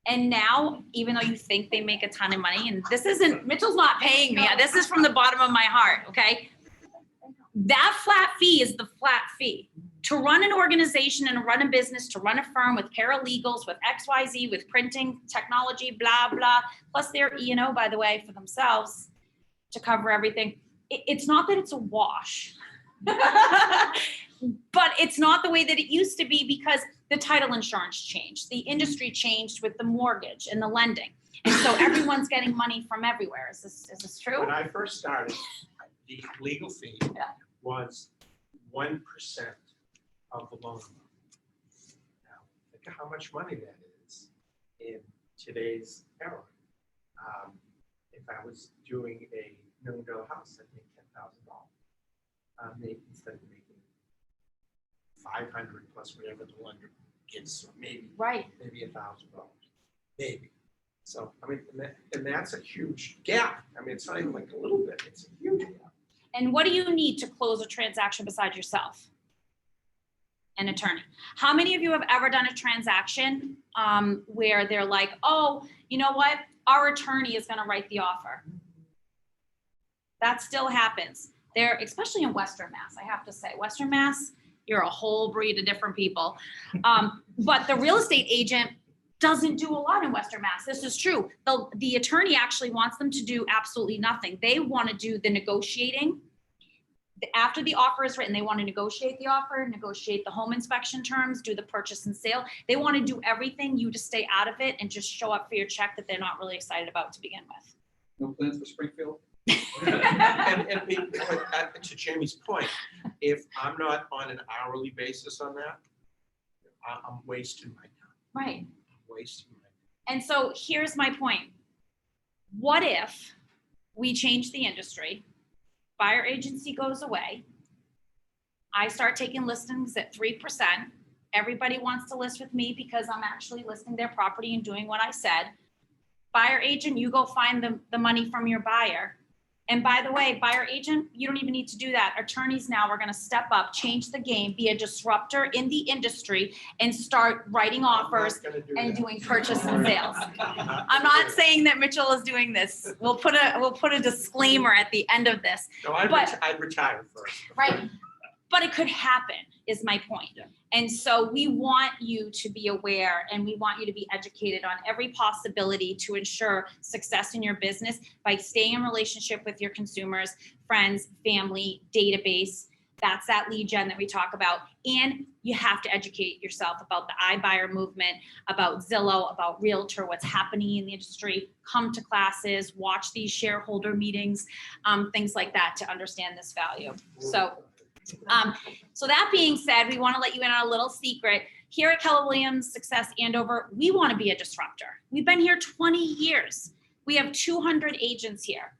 And now, even though you think they make a ton of money, and this isn't, Mitchell's not paying me. This is from the bottom of my heart, okay? That flat fee is the flat fee. To run an organization and run a business, to run a firm with paralegals, with XYZ, with printing, technology, blah, blah, plus their E&O, by the way, for themselves to cover everything. It's not that it's a wash. But it's not the way that it used to be because the title insurance changed. The industry changed with the mortgage and the lending. And so everyone's getting money from everywhere. Is this true? When I first started, the legal fee was 1% of the loan amount. Now, think of how much money that is in today's era. If I was doing a $1 million house, I'd make $10,000. Maybe instead of making 500 plus whatever the lender gets, or maybe $1,000, maybe. So I mean, and that's a huge gap. I mean, it's not even like a little bit; it's a huge gap. And what do you need to close a transaction besides yourself? An attorney. How many of you have ever done a transaction where they're like, oh, you know what? Our attorney is going to write the offer. That still happens. There, especially in Western Mass, I have to say, Western Mass, you're a whole breed of different people. But the real estate agent doesn't do a lot in Western Mass. This is true. The attorney actually wants them to do absolutely nothing. They want to do the negotiating. After the offer is written, they want to negotiate the offer, negotiate the home inspection terms, do the purchase and sale. They want to do everything, you to stay out of it and just show up for your check that they're not really excited about to begin with. No plans for Springfield? and to Jamie's point, if I'm not on an hourly basis on that, I'm wasting my time. Right. I'm wasting my time. And so here's my point. What if we change the industry, buyer agency goes away, I start taking listings at 3%, everybody wants to list with me because I'm actually listing their property and doing what I said. Buyer agent, you go find the money from your buyer. And by the way, buyer agent, you don't even need to do that. Attorneys now are going to step up, change the game, be a disruptor in the industry, and start writing offers and doing purchase and sales. I'm not saying that Mitchell is doing this. We'll put a disclaimer at the end of this. No, I'd retire first. Right. But it could happen. is my point. And so we want you to be aware and we want you to be educated on every possibility to ensure success in your business by staying in relationship with your consumers, friends, family, database. That's that lead gen that we talk about. And you have to educate yourself about the iBuyer movement, about Zillow, about Realtor, what's happening in the industry. Come to classes, watch these shareholder meetings, things like that to understand this value. So that being said, we want to let you in on a little secret. Here at Keller Williams Success Andover, we want to be a disruptor. We've been here 20 years. We have 200 agents here.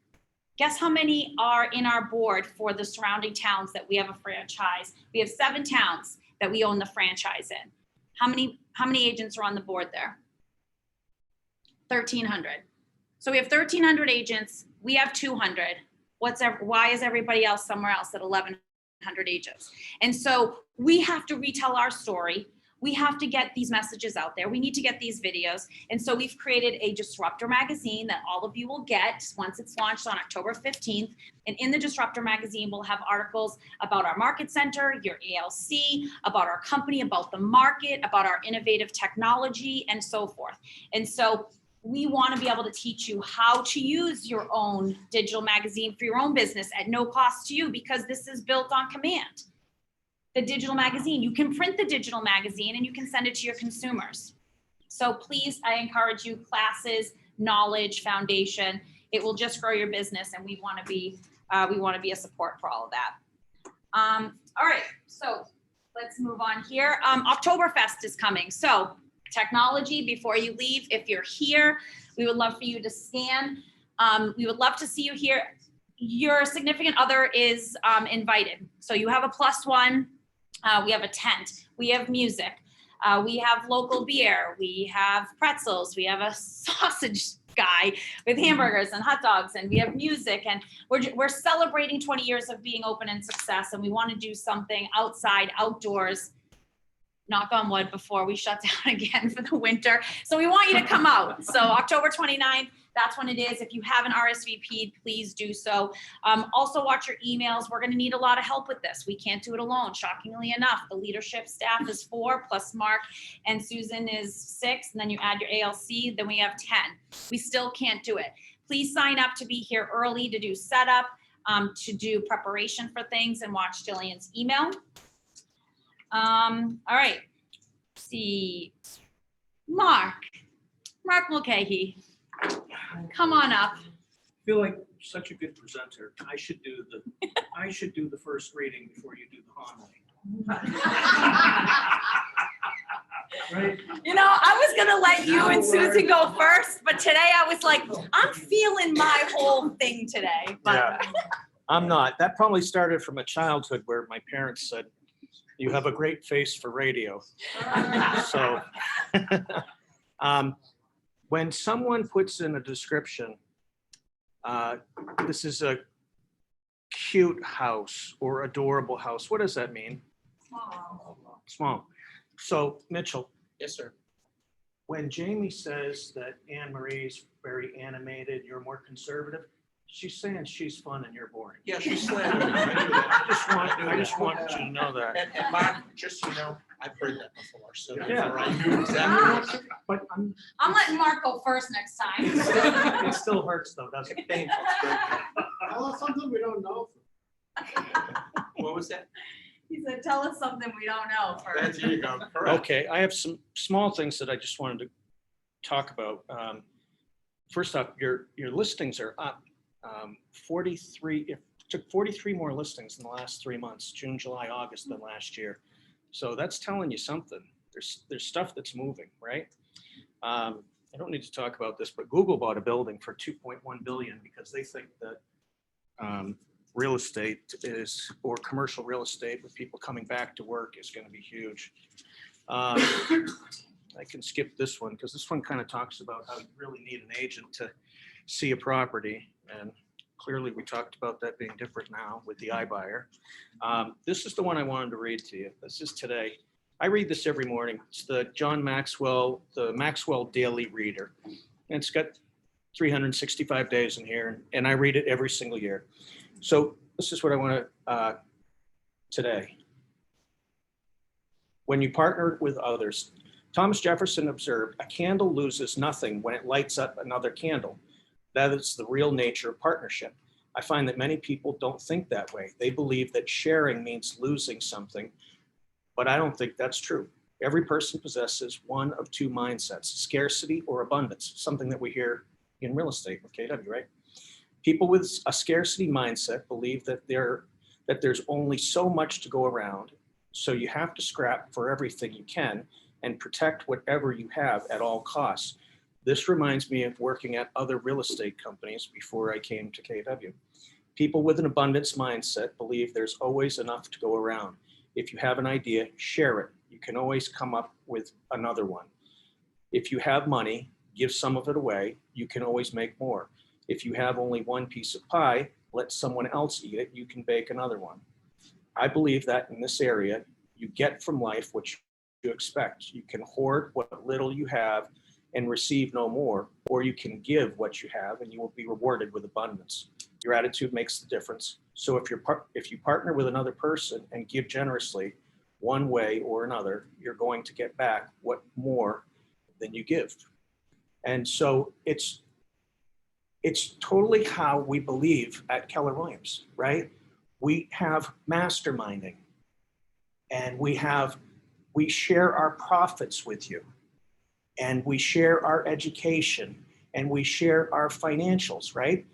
Guess how many are in our board for the surrounding towns that we have a franchise? We have 7 towns that we own the franchise in. How many agents are on the board there? 1,300. So we have 1,300 agents. We have 200. Why is everybody else somewhere else at 1,100 agents? And so we have to retell our story. We have to get these messages out there. We need to get these videos. And so we've created a Disruptor magazine that all of you will get once it's launched on October 15th. And in the Disruptor magazine, we'll have articles about our market center, your ALC, about our company, about the market, about our innovative technology, and so forth. And so we want to be able to teach you how to use your own digital magazine for your own business at no cost to you, because this is built on command. The digital magazine, you can print the digital magazine and you can send it to your consumers. So please, I encourage you, classes, knowledge, foundation, it will just grow your business, and we want to be a support for all of that. All right, so let's move on here. Oktoberfest is coming. So technology, before you leave, if you're here, we would love for you to scan. We would love to see you here. Your significant other is invited. So you have a +1. We have a tent, we have music, we have local beer, we have pretzels, we have a sausage guy with hamburgers and hot dogs, and we have music, and we're celebrating 20 years of being open and success, and we want to do something outside, outdoors, knock on wood, before we shut down again for the winter. So we want you to come out. So October 29th, that's when it is. If you haven't RSVP'd, please do so. Also watch your emails. We're going to need a lot of help with this. We can't do it alone. Shockingly enough, the leadership staff is 4 plus Mark and Susan is 6. And then you add your ALC, then we have 10. We still can't do it. Please sign up to be here early to do setup, to do preparation for things, and watch Jillian's email. All right. Let's see. Mark Mulcahy. Come on up. I feel like such a good presenter. I should do the first reading before you do the homily. Right? You know, I was gonna let you and Susan go first, but today I was like, I'm feeling my whole thing today. But Yeah, I'm not. That probably started from a childhood where my parents said, "You have a great face for radio." So when someone puts in a description, this is a cute house or adorable house, what does that mean? Small. So Mitchell. Yes, sir. When Jamie says that Anne Marie's very animated, you're more conservative, she's saying she's fun and you're boring. Yeah, she's slandering. I just want you to know that. And Mark, just so you know, I've heard that before, so Yeah. I knew exactly. But I'm letting Mark go first next time. it still hurts though, doesn't it? Painful. Tell us something we don't know. What was that? He said, tell us something we don't know first. There you go. Correct. Okay, I have some small things that I just wanted to talk about. First off, your listings are up 43. It took 43 more listings in the last 3 months, June, July, August, than last year. So that's telling you something. There's stuff that's moving, right? I don't need to talk about this, but Google bought a building for $2.1 billion because they think that real estate is, or commercial real estate with people coming back to work, is going to be huge. I can skip this one because this one kind of talks about how you really need an agent to see a property, and clearly we talked about that being different now with the iBuyer. This is the one I wanted to read to you. This is today. I read this every morning. It's the John Maxwell, the Maxwell Daily Reader. And it's got 365 days in here, and I read it every single year. So this is what I want to, today. When you partner with others, Thomas Jefferson observed, a candle loses nothing when it lights up another candle. That is the real nature of partnership. I find that many people don't think that way. They believe that sharing means losing something, but I don't think that's true. Every person possesses one of two mindsets, scarcity or abundance, something that we hear in real estate with KW, right? People with a scarcity mindset believe that there's only so much to go around, so you have to scrap for everything you can and protect whatever you have at all costs. This reminds me of working at other real estate companies before I came to KW. People with an abundance mindset believe there's always enough to go around. If you have an idea, share it. You can always come up with another one. If you have money, give some of it away. You can always make more. If you have only one piece of pie, let someone else eat it. You can bake another one. I believe that in this area, you get from life what you expect. You can hoard what little you have and receive no more, or you can give what you have and you will be rewarded with abundance. Your attitude makes the difference. So if you partner with another person and give generously, one way or another, you're going to get back what more than you give. And so it's totally how we believe at Keller Williams, right? We have masterminding, and we share our profits with you, and we share our education, and we share our financials, right?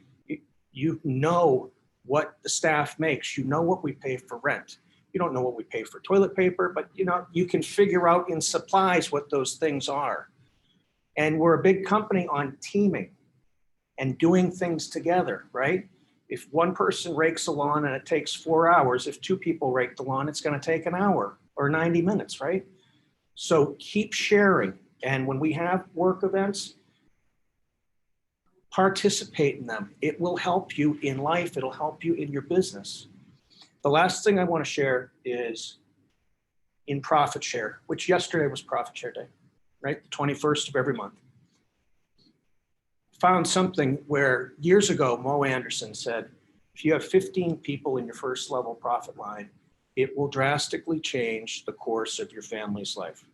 You know what the staff makes. You know what we pay for rent. You don't know what we pay for toilet paper, but you can figure out in supplies what those things are. And we're a big company on teaming and doing things together, right? If one person rakes a lawn and it takes 4 hours, if two people rake the lawn, it's going to take an hour or 90 minutes, right? So keep sharing. And when we have work events, participate in them. It will help you in life. It'll help you in your business. The last thing I want to share is in profit share, which yesterday was profit share day, right? The 21st of every month. Found something where years ago, Mo Anderson said, if you have 15 people in your first level profit line, it will drastically change the course of your family's life.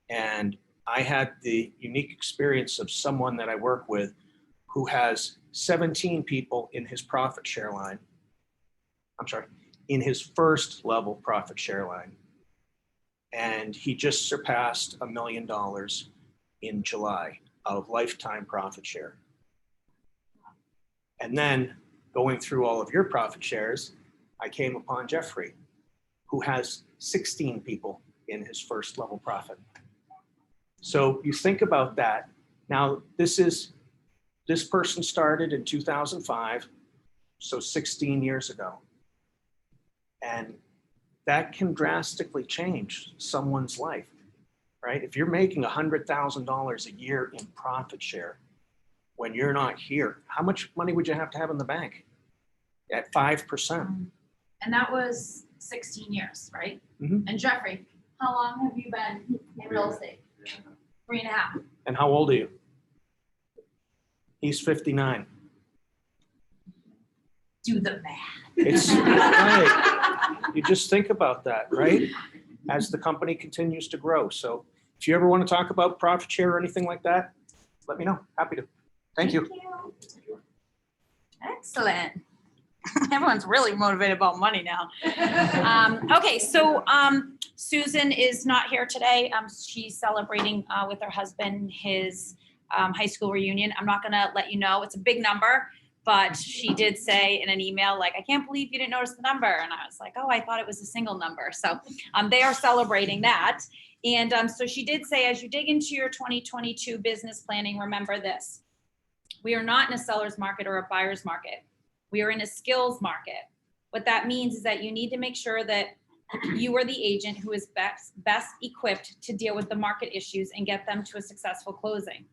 And I had the unique experience of someone that I work with who has 17 people in his profit share line. In his first level profit share line. And he just surpassed $1 million in July of lifetime profit share. And then going through all of your profit shares, I came upon Jeffrey, who has 16 people in his first level profit. So you think about that. Now, this person started in 2005, so 16 years ago. And that can drastically change someone's life, right? If you're making $100,000 a year in profit share when you're not here, how much money would you have to have in the bank? At 5%. And that was 16 years, right? Mm-hmm. And Jeffrey, how long have you been in real estate? 3.5. And how old are you? He's 59. Do the math. It's right. You just think about that, right? As the company continues to grow. So if you ever want to talk about profit share or anything like that, let me know. Happy to. Thank you. Excellent. Everyone's really motivated about money now. Okay, so Susan is not here today. She's celebrating with her husband his high school reunion. I'm not gonna let you know. It's a big number, but she did say in an email, like, I can't believe you didn't notice the number. And I was like, oh, I thought it was a single number. So they are celebrating that. And so she did say, as you dig into your 2022 business planning, remember this. We are not in a seller's market or a buyer's market. We are in a skills market. What that means is that you need to make sure that you are the agent who is best equipped to deal with the market issues and get them to a successful closing.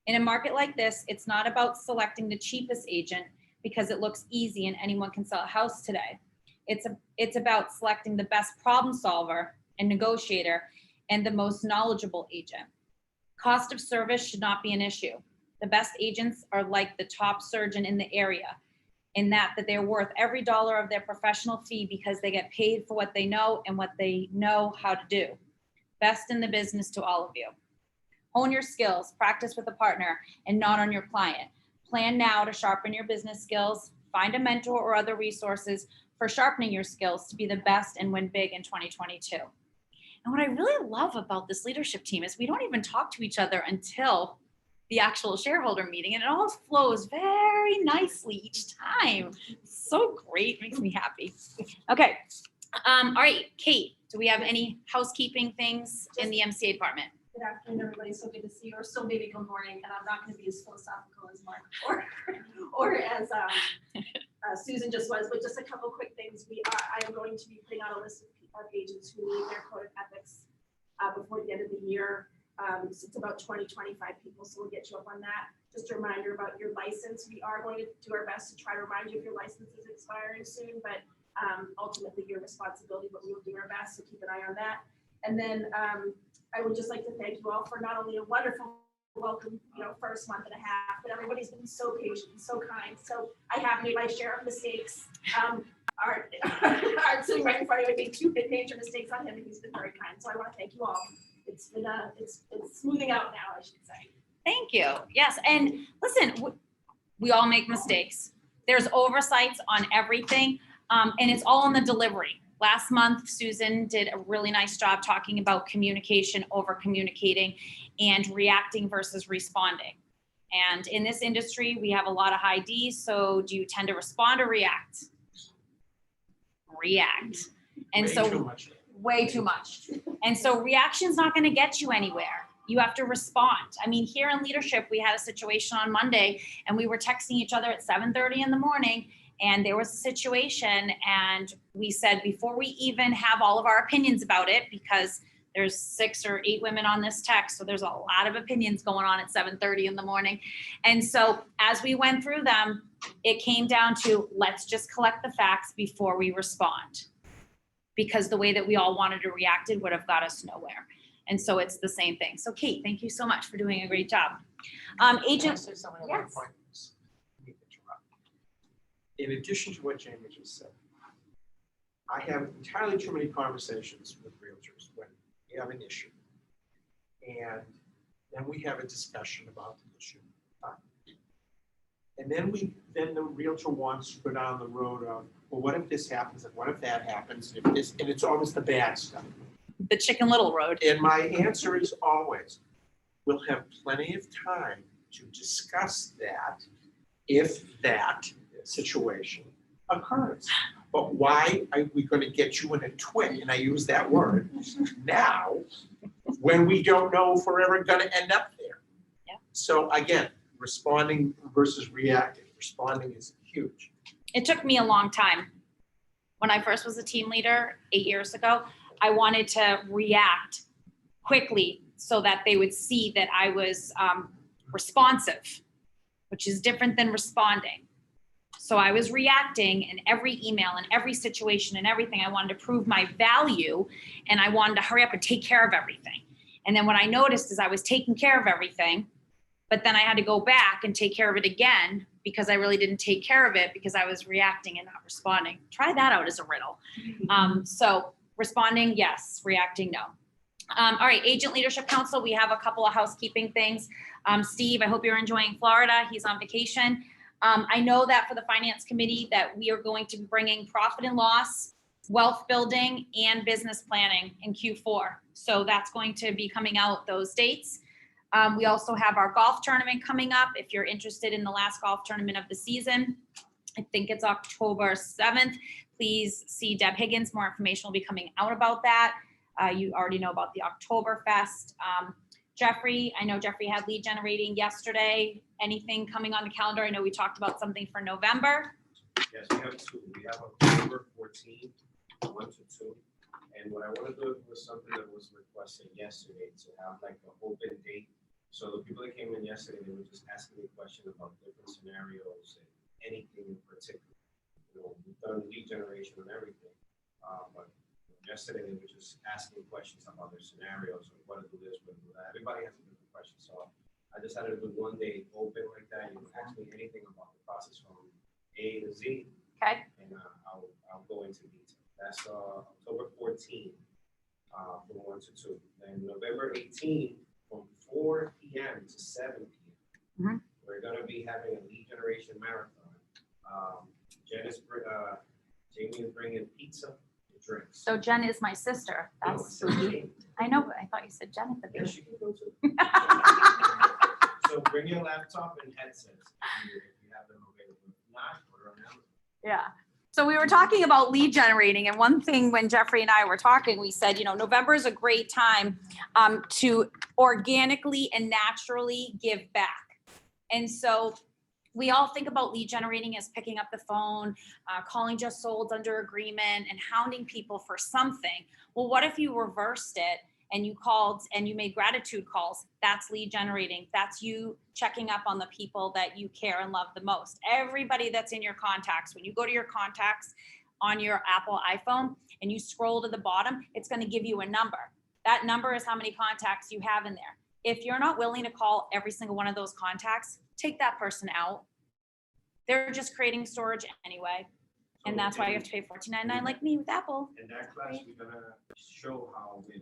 In a market like this, it's not about selecting the cheapest agent because it looks easy and anyone can sell a house today. It's about selecting the best problem solver and negotiator and the most knowledgeable agent. Cost of service should not be an issue. The best agents are like the top surgeon in the area, in that they're worth every dollar of their professional fee because they get paid for what they know and what they know how to do. Best in the business to all of you. Hone your skills, practice with a partner, and not on your client. Plan now to sharpen your business skills. Find a mentor or other resources for sharpening your skills to be the best and win big in 2022. And what I really love about this leadership team is we don't even talk to each other until the actual shareholder meeting, and it all flows very nicely each time. So great, makes me happy. Okay, all right, Kate, do we have any housekeeping things in the MCA department? Good afternoon, everybody. So good to see you, or so maybe good morning. And I'm not going to be as philosophical as Mark or as Susan just was, but just a couple quick things. I am going to be putting out a list of agents who need their code of ethics before the end of the year. It's about 20-25 people, so we'll get you up on that. Just a reminder about your license. We are going to do our best to try to remind you if your license is expiring soon, but ultimately your responsibility, but we will do our best, so keep an eye on that. And then I would just like to thank you all for not only a wonderful welcome, first month and a half, but everybody's been so patient and so kind. So I have made my share of mistakes. Art sitting right in front of me, I made 2 major mistakes on him, and he's been very kind. So I want to thank you all. It's been it's smoothing out now, I should say. Thank you. Yes, and listen, we all make mistakes. There's oversights on everything, and it's all in the delivery. Last month, Susan did a really nice job talking about communication, over communicating, and reacting versus responding. And in this industry, we have a lot of high Ds. So do you tend to respond or react? React. And way too much. And so reaction's not going to get you anywhere. You have to respond. I mean, here in leadership, we had a situation on Monday, and we were texting each other at 7:30 in the morning. And there was a situation, and we said, before we even have all of our opinions about it, because there's 6 or 8 women on this text, so there's a lot of opinions going on at 7:30 in the morning. And so as we went through them, it came down to, let's just collect the facts before we respond, because the way that we all wanted to react would have got us nowhere. And so it's the same thing. So Kate, thank you so much for doing a great job. Agent, yes. In addition to what Jamie just said, I have entirely too many conversations with realtors when we have an issue. And then we have a discussion about the issue. And then the realtor wants to go down the road of, well, what if this happens? And what if that happens? And it's always the bad stuff. The Chicken Little road. And my answer is always, we'll have plenty of time to discuss that if that situation occurs. But why are we going to get you in a twin, and I use that word, now, when we don't know if we're ever going to end up there? Yeah. So again, responding versus reacting. Responding is huge. It took me a long time. When I first was a team leader 8 years ago, I wanted to react quickly so that they would see that I was responsive, which is different than responding. So I was reacting in every email and every situation and everything. I wanted to prove my value, and I wanted to hurry up and take care of everything. And then what I noticed is I was taking care of everything, but then I had to go back and take care of it again because I really didn't take care of it because I was reacting and not responding. Try that out as a riddle. So responding, yes. Reacting, no. All right, Agent Leadership Council, we have a couple of housekeeping things. Steve, I hope you're enjoying Florida. He's on vacation. I know that for the Finance Committee that we are going to be bringing profit and loss, wealth building, and business planning in Q4. So that's going to be coming out those dates. We also have our golf tournament coming up. If you're interested in the last golf tournament of the season, I think it's October 7th. Please see Deb Higgins. More information will be coming out about that. You already know about the Oktoberfest. Jeffrey, I know Jeffrey had lead generating yesterday. Anything coming on the calendar? I know we talked about something for November. Yes, we have 2. We have October 14, 1 to 2. And what I want to do was something that was requested yesterday, to have like an open date. So the people that came in yesterday, they were just asking me questions about different scenarios and anything in particular. We've done lead generation and everything. But yesterday, they were just asking questions about their scenarios, or what to do this, what to do that. Everybody has a different question. So I decided to do one day open like that. You can ask me anything about the process from A to Z. Okay. And I'll go into detail. That's October 14. from 1 to 2. Then November 18th, from 4 p.m. to 7 p.m. Mhm. We're gonna be having a lead generation marathon. Jamie is bringing pizza and drinks. So Jen is my sister. No, That's it says spooky. Jamie. I know, but I thought you said Jen at the Yeah, beginning. she can go too. So bring your laptop and headsets if you have them available. If not, order on Amazon. Yeah. So we were talking about lead generating, and one thing when Jeffrey and I were talking, we said, November is a great time to organically and naturally give back. And so we all think about lead generating as picking up the phone, calling just solds under agreement, and hounding people for something. Well, what if you reversed it and you called and you made gratitude calls? That's lead generating. That's you checking up on the people that you care and love the most. Everybody that's in your contacts, when you go to your contacts on your Apple iPhone and you scroll to the bottom, it's going to give you a number. That number is how many contacts you have in there. If you're not willing to call every single one of those contacts, take that person out. They're just creating storage anyway. And that's why you have to pay $14.99 like me with Apple. In that class, we're gonna show how with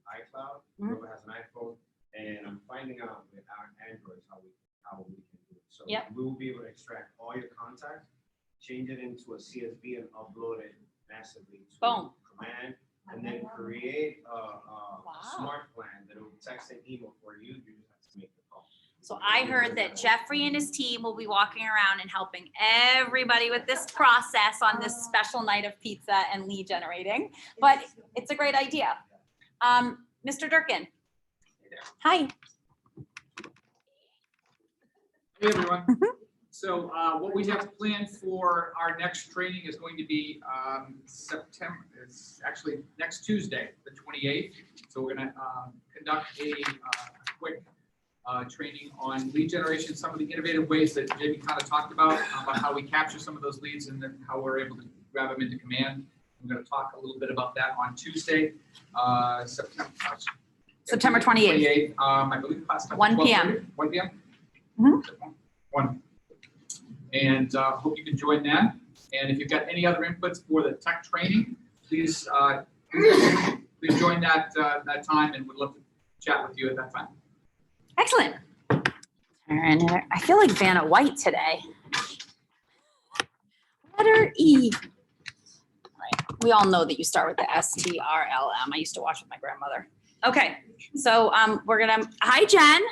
iCloud, Mhm. whoever has an iPhone, and I'm finding out with our Androids how we can do it. So Yep. we will be able to extract all your contacts, change it into a CSV, and upload it massively to Boom. Command, and then create a Wow. smart plan that will text and email for you. You just have to make the call. So I heard that Jeffrey and his team will be walking around and helping everybody with this process on this special night of pizza and lead generating. But it's a great idea. Mr. Durkin. Hi. Hey, everyone. So what we have planned for our next training is going to be September, it's actually next Tuesday, the 28th. So we're going to conduct a quick training on lead generation, some of the innovative ways that Jamie kind of talked about how we capture some of those leads and then how we're able to grab them into command. I'm going to talk a little bit about that on Tuesday, September 28th. I believe class time is 1 12:30. p.m. 1 p.m. Mhm. 1. And hope you can join that. And if you've got any other inputs for the tech training, please please join that time, and we'd love to chat with you at that time. Excellent. And I feel like Vanna White today. Letter E. Right. We all know that you start with the STRLM. I used to watch with my grandmother. Okay, so we're gonna. Hi, Jen.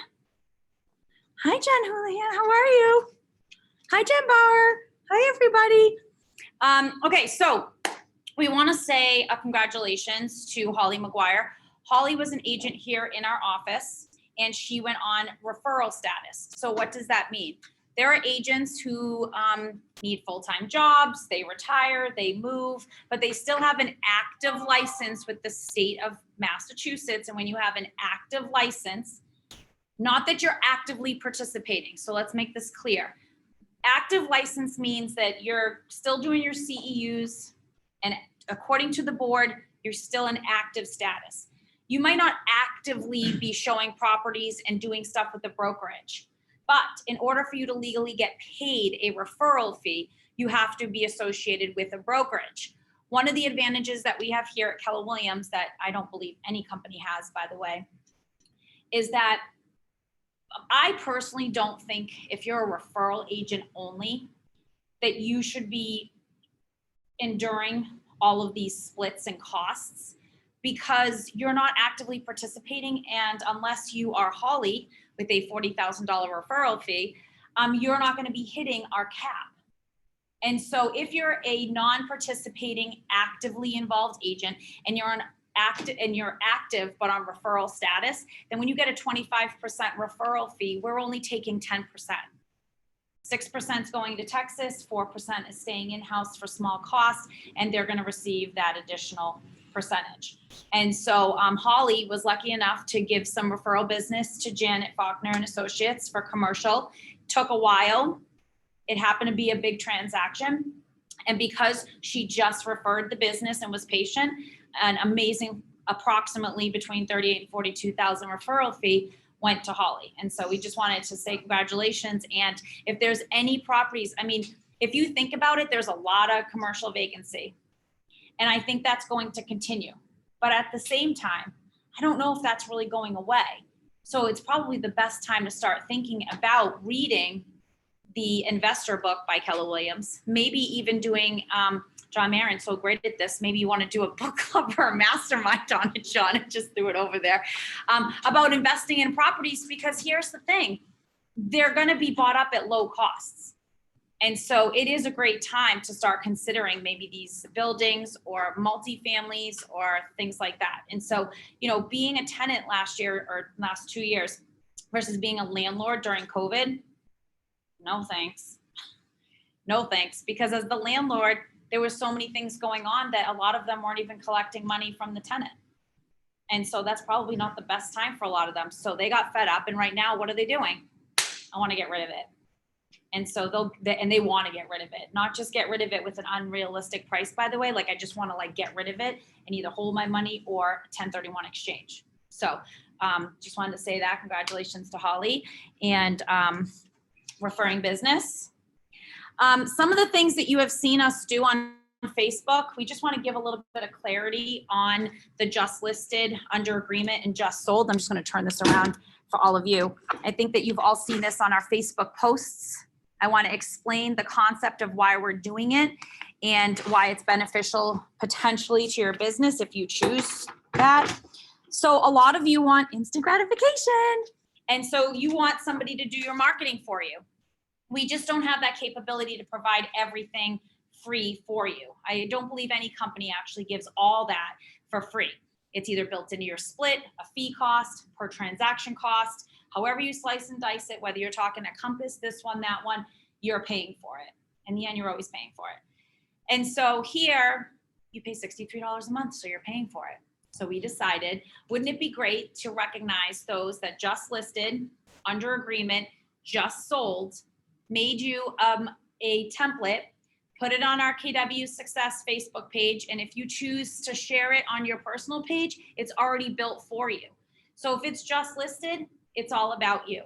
Hi, Jen Houlihan. How are you? Hi, Jen Bauer. Hi, everybody. Okay, so we want to say a congratulations to Holly Mcguire. Holly was an agent here in our office, and she went on referral status. So what does that mean? There are agents who need full-time jobs, they retire, they move, but they still have an active license with the state of Massachusetts. And when you have an active license, not that you're actively participating. So let's make this clear. Active license means that you're still doing your CEUs, and according to the board, you're still in active status. You might not actively be showing properties and doing stuff with the brokerage, but in order for you to legally get paid a referral fee, you have to be associated with a brokerage. One of the advantages that we have here at Keller Williams that I don't believe any company has, by the way, is that I personally don't think if you're a referral agent only, that you should be enduring all of these splits and costs, because you're not actively participating. And unless you are Holly with a $40,000 referral fee, you're not going to be hitting our cap. And so if you're a non-participating, actively involved agent and you're active but on referral status, then when you get a 25% referral fee, we're only taking 10%. 6% is going to Texas, 4% is staying in-house for small costs, and they're going to receive that additional percentage. And so Holly was lucky enough to give some referral business to Janet Faulkner and Associates for commercial. Took a while. It happened to be a big transaction. And because she just referred the business and was patient, an amazing, approximately between 38 and 42,000 referral fee went to Holly. And so we just wanted to say congratulations. And if there's any properties, I mean, if you think about it, there's a lot of commercial vacancy. And I think that's going to continue. But at the same time, I don't know if that's really going away. So it's probably the best time to start thinking about reading the investor book by Keller Williams, maybe even doing, John Maron's so great at this, maybe you want to do a book club or a mastermind on it, John, and just threw it over there, about investing in properties, because here's the thing, they're going to be bought up at low costs. And so it is a great time to start considering maybe these buildings or multifamilies or things like that. And so, you know, being a tenant last year or last 2 years versus being a landlord during COVID, no thanks. No thanks. Because as the landlord, there were so many things going on that a lot of them weren't even collecting money from the tenant. And so that's probably not the best time for a lot of them. So they got fed up. And right now, what are they doing? I want to get rid of it. And so they want to get rid of it, not just get rid of it with an unrealistic price, by the way, like I just want to like get rid of it and either hold my money or 1031 exchange. So just wanted to say that. Congratulations to Holly and referring business. Some of the things that you have seen us do on Facebook, we just want to give a little bit of clarity on the just listed, under agreement, and just sold. I'm just going to turn this around for all of you. I think that you've all seen this on our Facebook posts. I want to explain the concept of why we're doing it and why it's beneficial potentially to your business if you choose that. So a lot of you want instant gratification. And so you want somebody to do your marketing for you. We just don't have that capability to provide everything free for you. I don't believe any company actually gives all that for free. It's either built into your split, a fee cost, per transaction cost, however you slice and dice it, whether you're talking a Compass, this one, that one, you're paying for it. In the end, you're always paying for it. And so here, you pay $63 a month, so you're paying for it. So we decided, wouldn't it be great to recognize those that just listed, under agreement, just sold, made you a template, put it on our KW Success Facebook page, and if you choose to share it on your personal page, it's already built for you. So if it's just listed, it's all about you.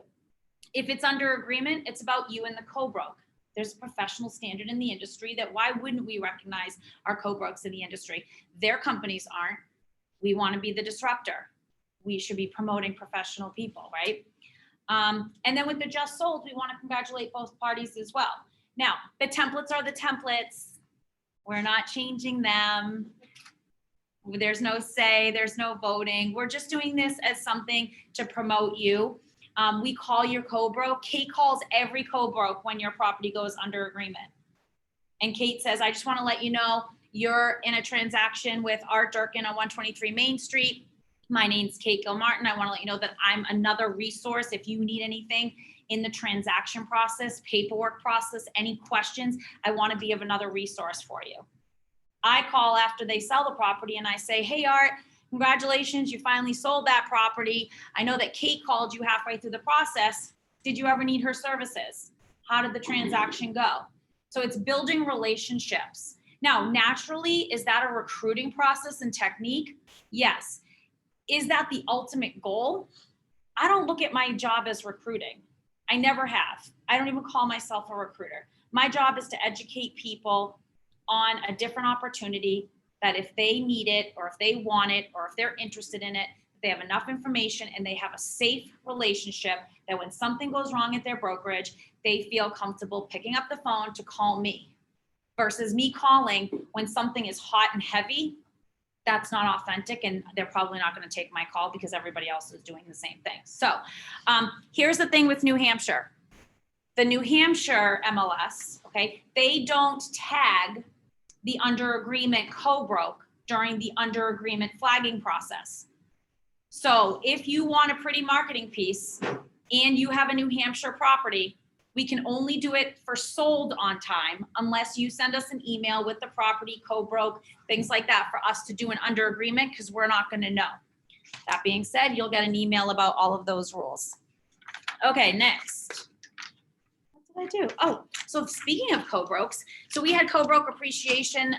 If it's under agreement, it's about you and the co-broke. There's a professional standard in the industry that why wouldn't we recognize our co-brokes in the industry? Their companies aren't. We want to be the disruptor. We should be promoting professional people, right? And then with the just sold, we want to congratulate both parties as well. Now, the templates are the templates. We're not changing them. There's no say, there's no voting. We're just doing this as something to promote you. We call your co-broke. Kate calls every co-broke when your property goes under agreement. And Kate says, I just want to let you know you're in a transaction with Art Durkin on 123 Main Street. My name's Kate Gilmartin. I want to let you know that I'm another resource if you need anything in the transaction process, paperwork process, any questions, I want to be of another resource for you. I call after they sell the property and I say, hey, Art, congratulations, you finally sold that property. I know that Kate called you halfway through the process. Did you ever need her services? How did the transaction go? So it's building relationships. Now, naturally, is that a recruiting process and technique? Yes. Is that the ultimate goal? I don't look at my job as recruiting. I never have. I don't even call myself a recruiter. My job is to educate people on a different opportunity that if they need it or if they want it or if they're interested in it, they have enough information and they have a safe relationship that when something goes wrong at their brokerage, they feel comfortable picking up the phone to call me versus me calling when something is hot and heavy. That's not authentic and they're probably not going to take my call because everybody else is doing the same thing. So here's the thing with New Hampshire. The New Hampshire MLS, okay, they don't tag the under agreement co-broke during the under agreement flagging process. So if you want a pretty marketing piece and you have a New Hampshire property, we can only do it for sold on time unless you send us an email with the property, co-broke, things like that for us to do an under agreement because we're not going to know. That being said, you'll get an email about all of those rules. Okay, next. What did I do? Oh, so speaking of co-brokes, so we had co-broke appreciation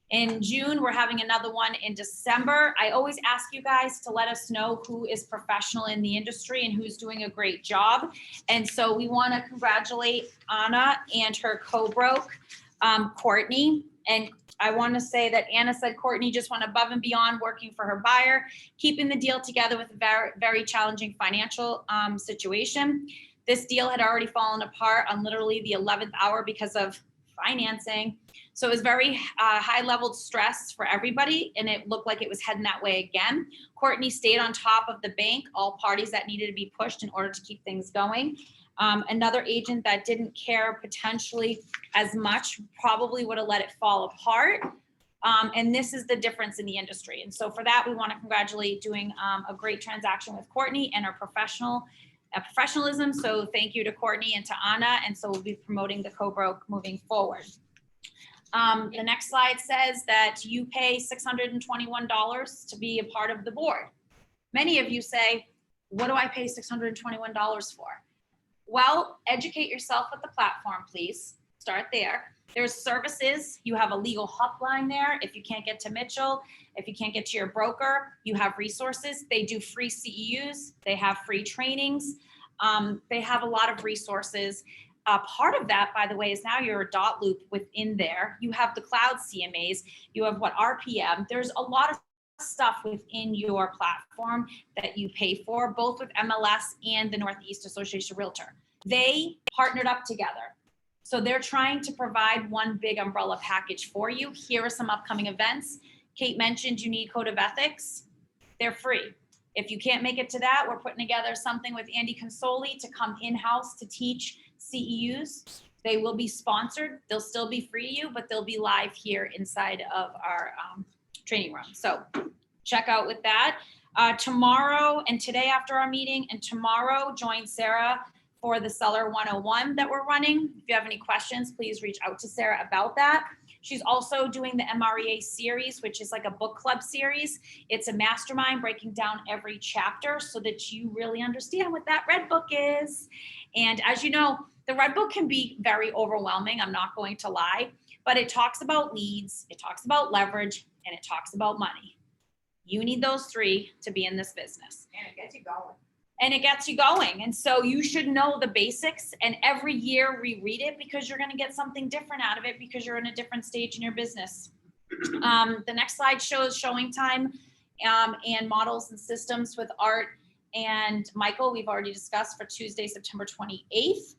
in June. We're having another one in December. I always ask you guys to let us know who is professional in the industry and who's doing a great job. And so we want to congratulate Anna and her co-broke, Courtney. And I want to say that Anna said Courtney just went above and beyond working for her buyer, keeping the deal together with a very, very challenging financial situation. This deal had already fallen apart on literally the 11th hour because of financing. So it was very high level stress for everybody, and it looked like it was heading that way again. Courtney stayed on top of the bank, all parties that needed to be pushed in order to keep things going. Another agent that didn't care potentially as much probably would have let it fall apart. And this is the difference in the industry. And so for that, we want to congratulate doing a great transaction with Courtney and her professionalism. So thank you to Courtney and to Anna. And so we'll be promoting the co-broke moving forward. The next slide says that you pay $621 to be a part of the board. Many of you say, what do I pay $621 for? Well, educate yourself with the platform, please. Start there. There's services. You have a legal hotline there. If you can't get to Mitchell, if you can't get to your broker, you have resources. They do free CEUs. They have free trainings. They have a lot of resources. Part of that, by the way, is now you're a dot loop within there. You have the cloud CMAs. You have what RPM. There's a lot of stuff within your platform that you pay for, both with MLS and the Northeast Association of Realtor. They partnered up together. So they're trying to provide one big umbrella package for you. Here are some upcoming events. Kate mentioned you need Code of Ethics. They're free. If you can't make it to that, we're putting together something with Andy Consoli to come in-house to teach CEUs. They will be sponsored. They'll still be free to you, but they'll be live here inside of our training room. So check out with that. Tomorrow and today after our meeting and tomorrow, join Sarah for the Seller 101 that we're running. If you have any questions, please reach out to Sarah about that. She's also doing the MREA series, which is like a book club series. It's a mastermind breaking down every chapter so that you really understand what that red book is. And as you know, the red book can be very overwhelming. I'm not going to lie, but it talks about leads, it talks about leverage, and it talks about money. You need those three to be in this business. And it gets you going. And it gets you going. And so you should know the basics and every year reread it because you're going to get something different out of it because you're in a different stage in your business. The next slide shows showing time and models and systems with Art and Michael. We've already discussed for Tuesday, September 28th.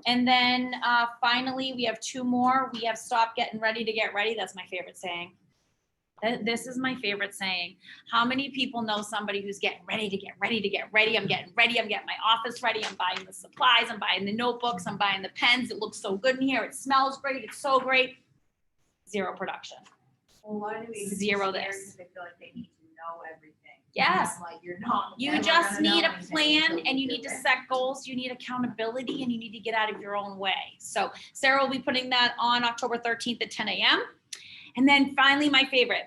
And then finally, we have two more. We have Stop Getting Ready to Get Ready. That's my favorite saying. This is my favorite saying. How many people know somebody who's getting ready to get ready to get ready? I'm getting ready. I'm getting my office ready. I'm buying the supplies. I'm buying the notebooks. I'm buying the pens. It looks so good in here. It smells great. It's so great. Zero production. Well, why do we even Zero be scared this. because they feel like they need to know everything? Yes. Like you're not. You never just gonna know need a anything plan until and you do need to it. set goals. You need accountability and you need to get out of your own way. So Sarah will be putting that on October 13th at 10 a.m. And then finally, my favorite,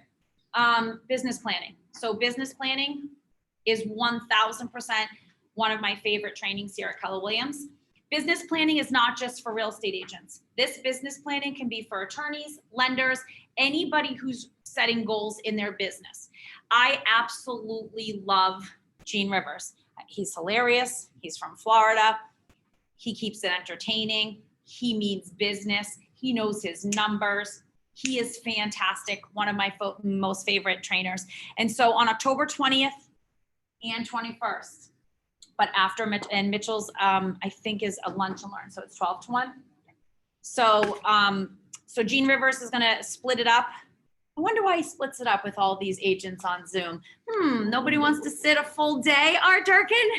business planning. So business planning is 1000% one of my favorite trainings here at Keller Williams. Business planning is not just for real estate agents. This business planning can be for attorneys, lenders, anybody who's setting goals in their business. I absolutely love Gene Rivers. He's hilarious. He's from Florida. He keeps it entertaining. He means business. He knows his numbers. He is fantastic. One of my most favorite trainers. And so on October 20th and 21st, but after Mitchell's, I think is a lunch and learn. So it's 12 to 1. So, so Gene Rivers is going to split it up. I wonder why he splits it up with all these agents on Zoom. Nobody wants to sit a full day, Art Durkin?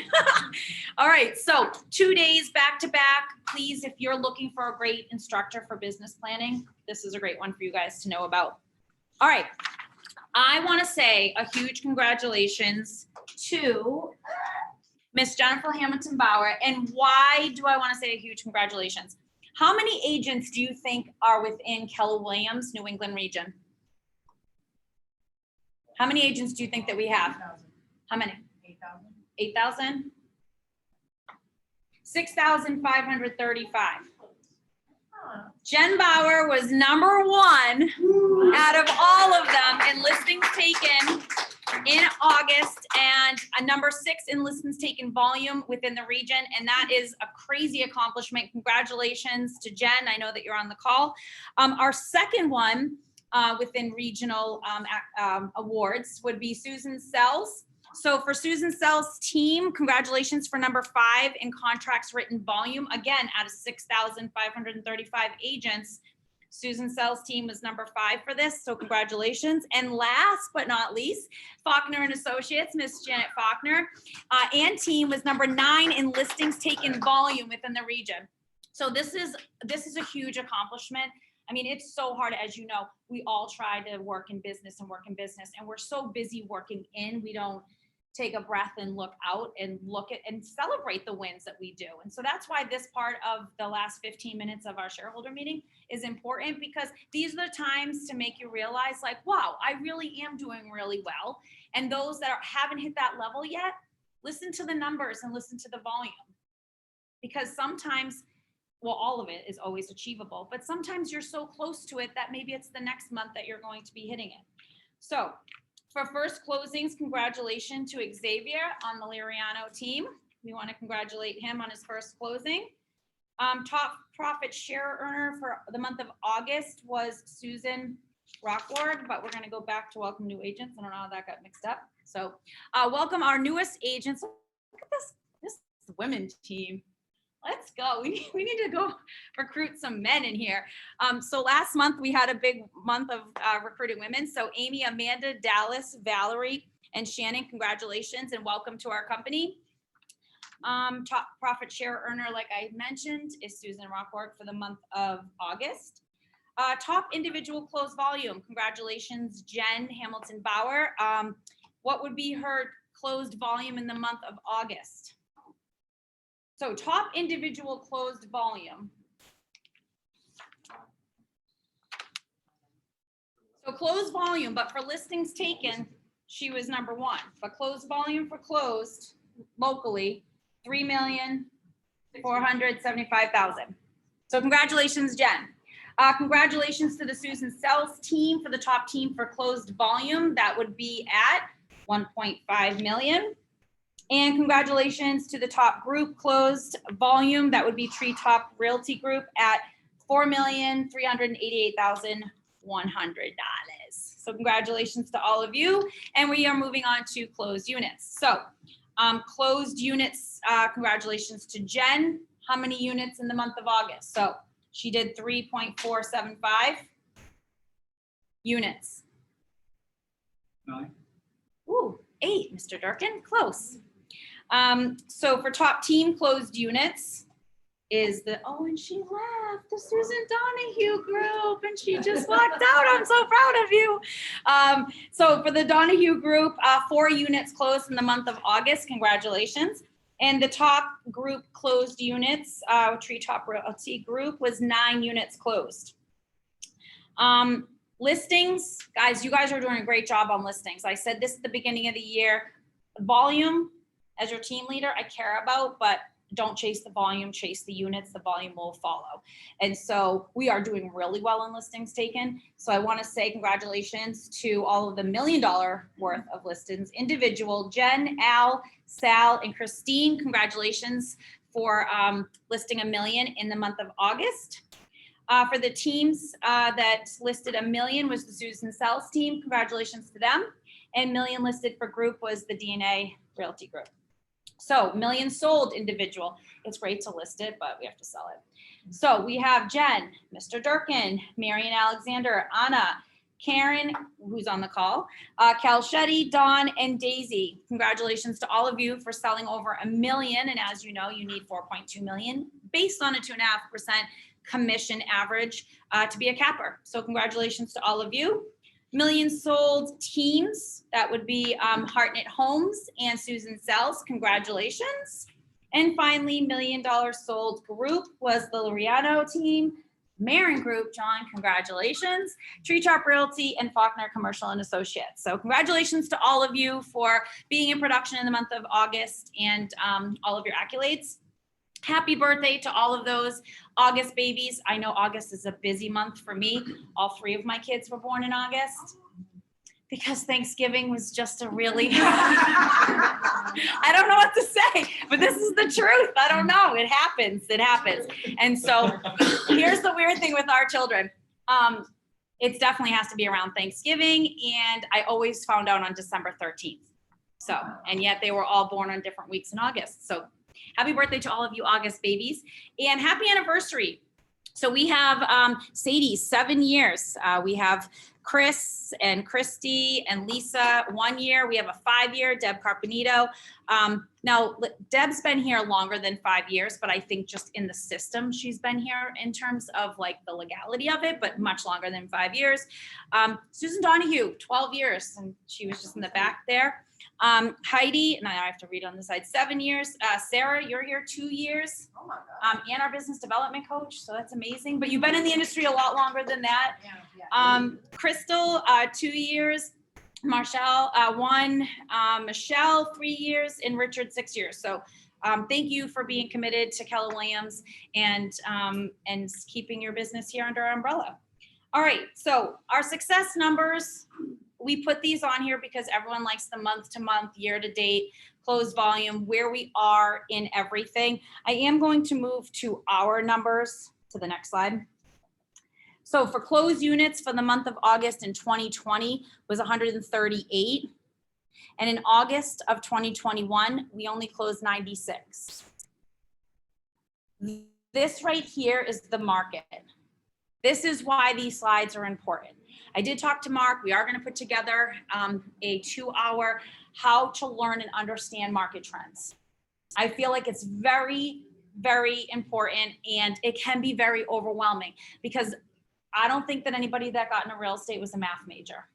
All right, so 2 days back to back. Please, if you're looking for a great instructor for business planning, this is a great one for you guys to know about. All right, I want to say a huge congratulations to Miss Jennifer Hamilton Bauer. And why do I want to say a huge congratulations? How many agents do you think are within Keller Williams, New England region? How many agents do you think that we have? 8,000. How many? 8,000. 8,000? 6,535. Jen Bauer was number one out of all of them in listings taken in August, and a number 6 in listens taken volume within the region, and that is a crazy accomplishment. Congratulations to Jen. I know that you're on the call. Our second one within regional awards would be Susan Sells. So for Susan Sells' team, congratulations for number 5 in contracts written volume. Again, out of 6,535 agents, Susan Sells' team was number 5 for this, so congratulations. And last but not least, Faulkner and Associates, Miss Janet Faulkner, and team was number 9 in listings taken volume within the region. So this is a huge accomplishment. I mean, it's so hard, as you know, we all try to work in business, and we're so busy working in, we don't take a breath and look out and look at and celebrate the wins that we do. And so that's why this part of the last 15 minutes of our shareholder meeting is important, because these are the times to make you realize, like, wow, I really am doing really well. And those that haven't hit that level yet, listen to the numbers and listen to the volume. Because sometimes, well, all of it is always achievable, but sometimes you're so close to it that maybe it's the next month that you're going to be hitting it. So for first closings, congratulations to Xavier on the Liriano team. We want to congratulate him on his first closing. Top profit share earner for the month of August was Susan Rockford, but we're going to go back to welcome new agents. I don't know how that got mixed up. So welcome our newest agents. Look at this women team. Let's go. We need to go recruit some men in here. So last month we had a big month of recruiting women. So Amy, Amanda, Dallas, Valerie, and Shannon, congratulations and welcome to our company. Top profit share earner, like I mentioned, is Susan Rockford for the month of August. Top individual close volume, congratulations, Jen Hamilton Bauer. What would be her closed volume in the month of August? So top individual closed volume. So closed volume, but for listings taken, she was number 1. But closed volume for closed locally, 3,475,000. So congratulations, Jen. Congratulations to the Susan Sells team for the top team for closed volume. That would be at 1.5 million. And congratulations to the top group closed volume. That would be Treetop Realty Group at $4,388,100. So congratulations to all of you. And we are moving on to closed units. So closed units, congratulations to Jen. How many units in the month of August? So she did 3.475 units. 9. Ooh, 8, Mr. Durkin, close. So for top team closed units is and she left, the Susan Donahue group, and she just walked out. I'm so proud of you. So for the Donahue group, 4 units closed in the month of August. Congratulations. And the top group closed units, Treetop Realty Group, was 9 units closed. Listings, guys, you guys are doing a great job on listings. I said this at the beginning of the year. Volume, as your team leader, I care about, but don't chase the volume, chase the units. The volume will follow. And so we are doing really well on listings taken. So I want to say congratulations to all of the $1 million worth of listings. Individual, Jen, Al, Sal, and Christine, congratulations for listing $1 million in the month of August. For the teams that listed $1 million was the Susan Sells team. Congratulations to them. And $1 million listed for group was the DNA Realty Group. So $1 million sold individual. It's great to list it, but we have to sell it. So we have Jen, Mr. Durkin, Marion Alexander, Anna, Karen, who's on the call, Cal Shetty, Dawn, and Daisy. Congratulations to all of you for selling over $1 million. And as you know, you need 4.2 million based on a 2.5% commission average to be a capper. So congratulations to all of you. $1 million sold teams, that would be Hartnett Homes and Susan Sells. Congratulations. And finally, $1 million sold group was the Liriano team, Marin Group, John, congratulations, Treetop Realty, and Faulkner Commercial and Associates. So congratulations to all of you for being in production in the month of August and all of your accolades. Happy birthday to all of those August babies. I know August is a busy month for me. All 3 of my kids were born in August. Because Thanksgiving was just a really, I don't know what to say, but this is the truth. I don't know. It happens. It happens. And so here's the weird thing with our children. It definitely has to be around Thanksgiving. And I always found out on December 13th. So, and yet they were all born on different weeks in August. So happy birthday to all of you August babies and happy anniversary. So we have Sadie, 7 years. We have Chris and Christy and Lisa, 1 year. We have a 5-year, Deb Carpenito. Now, Deb's been here longer than 5 years, but I think just in the system, she's been here in terms of like the legality of it, but much longer than 5 years. Susan Donahue, 12 years, and she was just in the back there. Heidi, and I have to read on the side, 7 years. Sarah, you're here 2 years. Oh my God. And our business development coach, so that's amazing. But you've been in the industry a lot longer than that. Yeah. Crystal, 2 years. Marshall, 1. Michelle, 3 years. And Richard, 6 years. So thank you for being committed to Keller Williams and keeping your business here under our umbrella. All right, so our success numbers, we put these on here because everyone likes the month to month, year to date, closed volume, where we are in everything. I am going to move to our numbers to the next slide. So for closed units for the month of August in 2020 was 138. And in August of 2021, we only closed 96. This right here is the market. This is why these slides are important. I did talk to Mark. We are going to put together a 2-hour how to learn and understand market trends. I feel like it's very, very important and it can be very overwhelming because I don't think that anybody that got into real estate was a math major.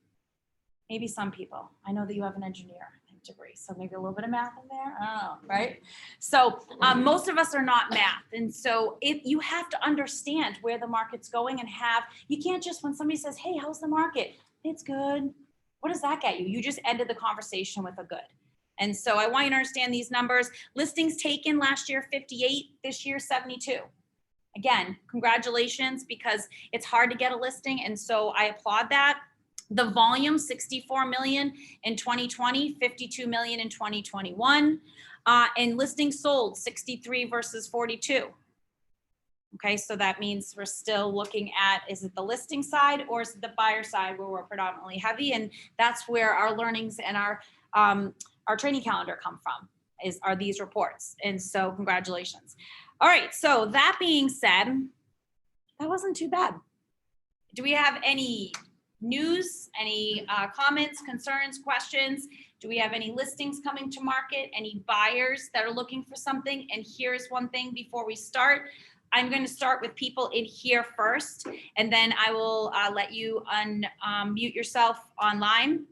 Maybe some people. I know that you have an engineer degree, so maybe a little bit of math in there. I don't know, right? So most of us are not math, and so if you have to understand where the market's going and you can't just when somebody says, "Hey, how's the market?" It's good. What does that get you? You just ended the conversation with a good. And so I want you to understand these numbers. Listings taken last year 58, this year 72. Again, congratulations because it's hard to get a listing, and so I applaud that. The volume, 64 million in 2020, 52 million in 2021. And listings sold, 63 versus 42. Okay, so that means we're still looking at, is it the listing side or is it the buyer side where we're predominantly heavy? And that's where our learnings and our training calendar come from, are these reports. And so congratulations. All right, so that being said, that wasn't too bad. Do we have any news, any comments, concerns, questions? Do we have any listings coming to market? Any buyers that are looking for something? And here's one thing before we start. I'm going to start with people in here first, and then I will let you unmute yourself online.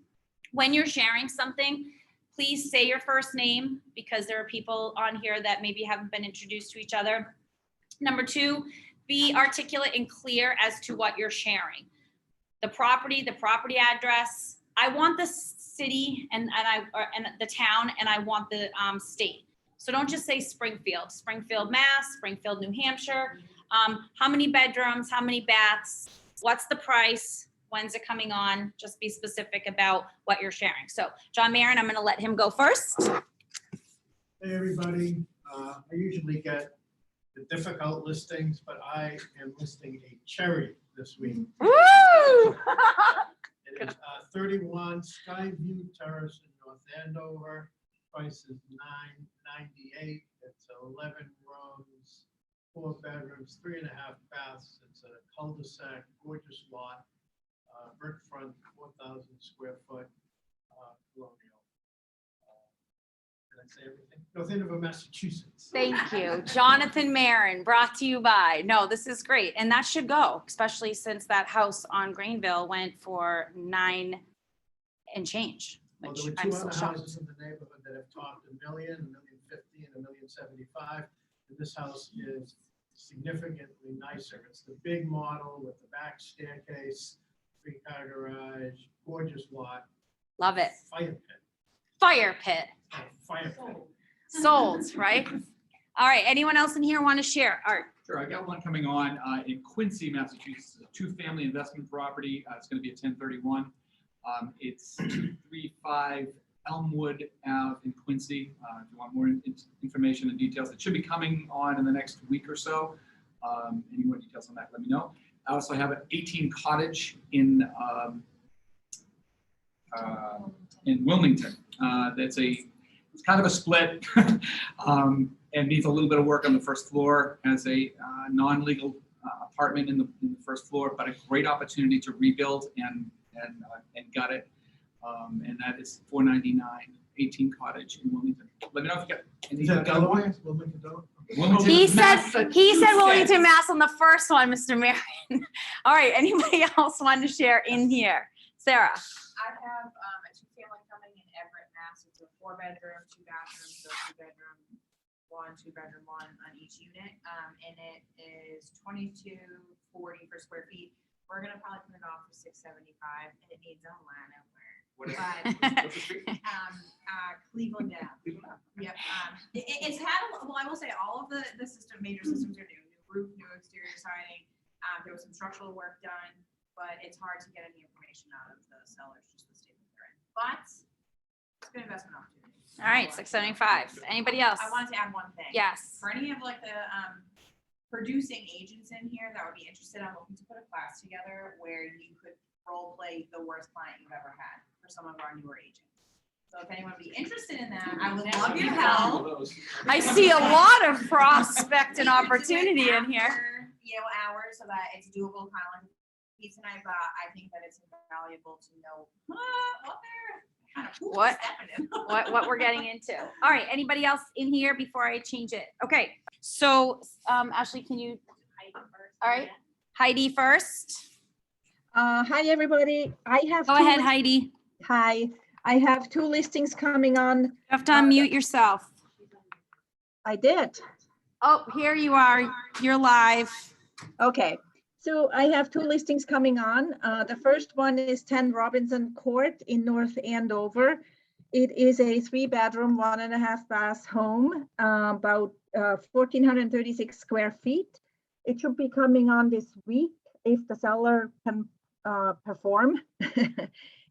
When you're sharing something, please say your first name because there are people on here that maybe haven't been introduced to each other. Number 2, be articulate and clear as to what you're sharing. The property address. I want the city and the town, and I want the state. So don't just say Springfield, Mass, Springfield, New Hampshire. How many bedrooms, how many baths, what's the price, when's it coming on? Just be specific about what you're sharing. So John Marin, I'm going to let him go first. Hey, everybody. I usually get the difficult listings, but I am listing a cherry this week. Woo! It is 31 Skyview Terrace in North Andover. Price is $998. It's 11 rooms, 4 bedrooms, 3.5 baths. It's a cul-de-sac, gorgeous lot, brick front, 4,000 square foot, colonial. Did I say everything? North Andover, Massachusetts. Thank you. Jonathan Marin, brought to you by. No, this is great. And that should go, especially since that house on Greenville went for $9 and change, Well, which there were I'm 2 so other shocked. houses in the neighborhood that have topped $1 million, $1.05 million, and $1.75 million. And this house is significantly nicer. It's the big model with the back staircase, 3-car garage, gorgeous lot. Love it. Fire pit. Fire pit. Fire pit. Sold, right? All right. Anyone else in here want to share? Art. Sure, I got one coming on in Quincy, Massachusetts, a 2-family investment property. It's going to be a 1031. It's 235 Elmwood Ave in Quincy. If you want more information and details, it should be coming on in the next week or so. Any more details on that, let me know. I also have an 18 Cottage in Wilmington. It's kind of a split and needs a little bit of work on the first floor as a non-legal apartment in the first floor, but a great opportunity to rebuild and gut it. And that is $499, 18 Cottage in Wilmington. Let me know if you got any. Is that Delaware? Wilmington, Delaware? Wilmington, He said Wilmington, Massachusetts. Mass on the first one, Mr. Marion. All right, anybody else want to share in here? Sarah? I have a two-family coming in Everett, Mass. It's a 4-bedroom, 2 bathrooms, so 2-bedroom, 2-bedroom, 1 on each unit. And it is 2240 per square feet. We're gonna probably put it on for $675, and it needs a lot of work. What is But what's the street? Cleveland Ave. Yep. It's had, I will say, all of the major systems are new. New roof, new exterior siding. There was some structural work done, but it's hard to get any information out of the sellers, just the state that they're in. But it's a good investment opportunity. All right, $675. Anybody else? I wanted to add one thing. Yes. For any of like the producing agents in here that would be interested, I'm looking to put a class together where you could role play the worst client you've ever had for some of our newer agents. So if anyone would be interested in that, I would love your help. I see a lot of prospect and opportunity in here. After, hours so that it's doable, kind of like pizza night, but I think that it's invaluable to know what they're kind of What we're getting into. All right, anybody else in here before I change it? Okay, so Ashley, can you? All right, Heidi first. Hi, everybody. I have. Go ahead, Heidi. Hi. I have 2 listings coming on. You have to unmute yourself. I did. Oh, here you are. You're live. Okay. So I have 2 listings coming on. The first one is 10 Robinson Court in North Andover. It is a 3-bedroom, 1.5 bath home, about 1,436 square feet. It should be coming on this week if the seller can perform.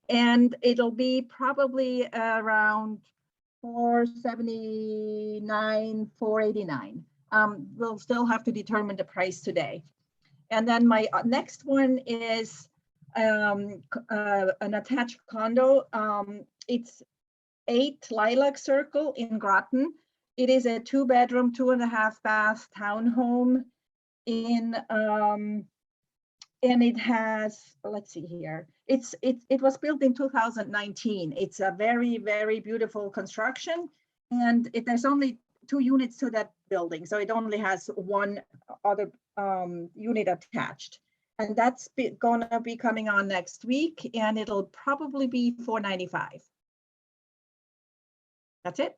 And it'll be probably around $479, $489. We'll still have to determine the price today. And then my next one is an attached condo. It's 8 Lilac Circle in Graton. It is a 2-bedroom, 2.5 bath townhome in and it has, let's see here. It was built in 2019. It's a very, very beautiful construction, and there's only 2 units to that building, so it only has 1 other unit attached. And that's gonna be coming on next week, and it'll probably be $495. That's it.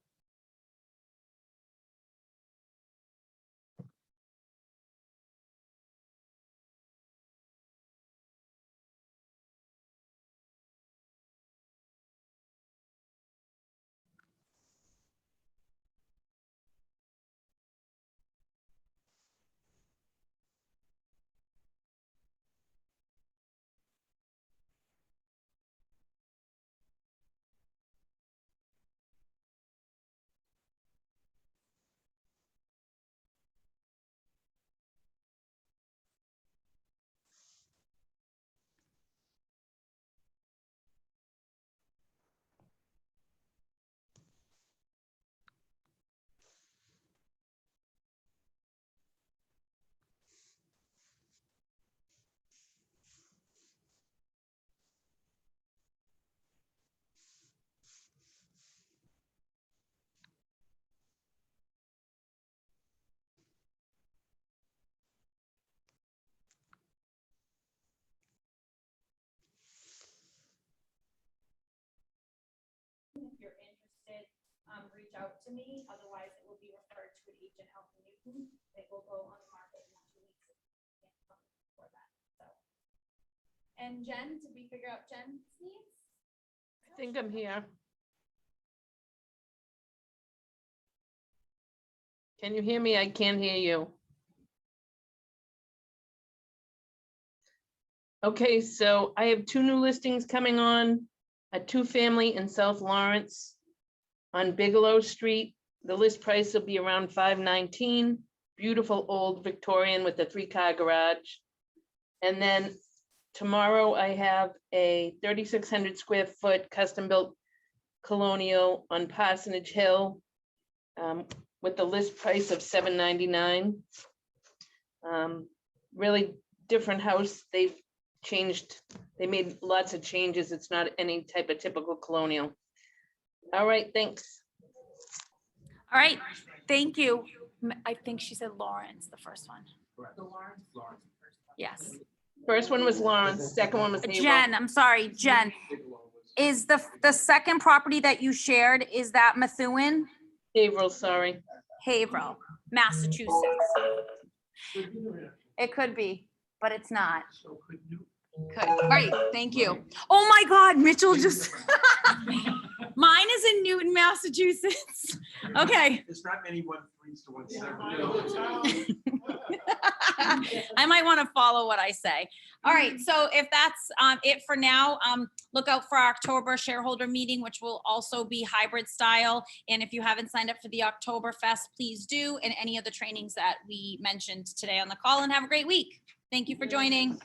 If you're interested, reach out to me. Otherwise, it will be referred to an agent helping you. It will go on the market in 2 weeks. For that. So, and Jen, did we figure out Jen's needs? I think I'm here. Can you hear me? I can't hear you. Okay, so I have 2 new listings coming on, a 2-family in South Lawrence on Bigelow Street. The list price will be around $519. Beautiful old Victorian with a 3-car garage. And then tomorrow I have a 3,600 square foot custom built colonial on Parsonage Hill with the list price of $799. Really different house. They've changed, they made lots of changes. It's not any type of typical colonial. All right, thanks. All right, thank you. I think she said Lawrence, the first one. The Lawrence. Yes. First one was Lawrence, second one was Haverhill. Jen, I'm sorry, Jen. Is the second property that you shared, is that Methuen? Haverhill, sorry. Haverhill, Massachusetts. It could be, but it's not. Could. All right, thank you. Oh my God, Mitchell just. Mine is in Newton, Massachusetts. Okay. There's not many 1.3s to 1.7. I might want to follow what I say. All right, so if that's it for now, look out for our October shareholder meeting, which will also be hybrid style. And if you haven't signed up for the Oktoberfest, please do, and any of the trainings that we mentioned today on the call, and have a great week. Thank you for joining.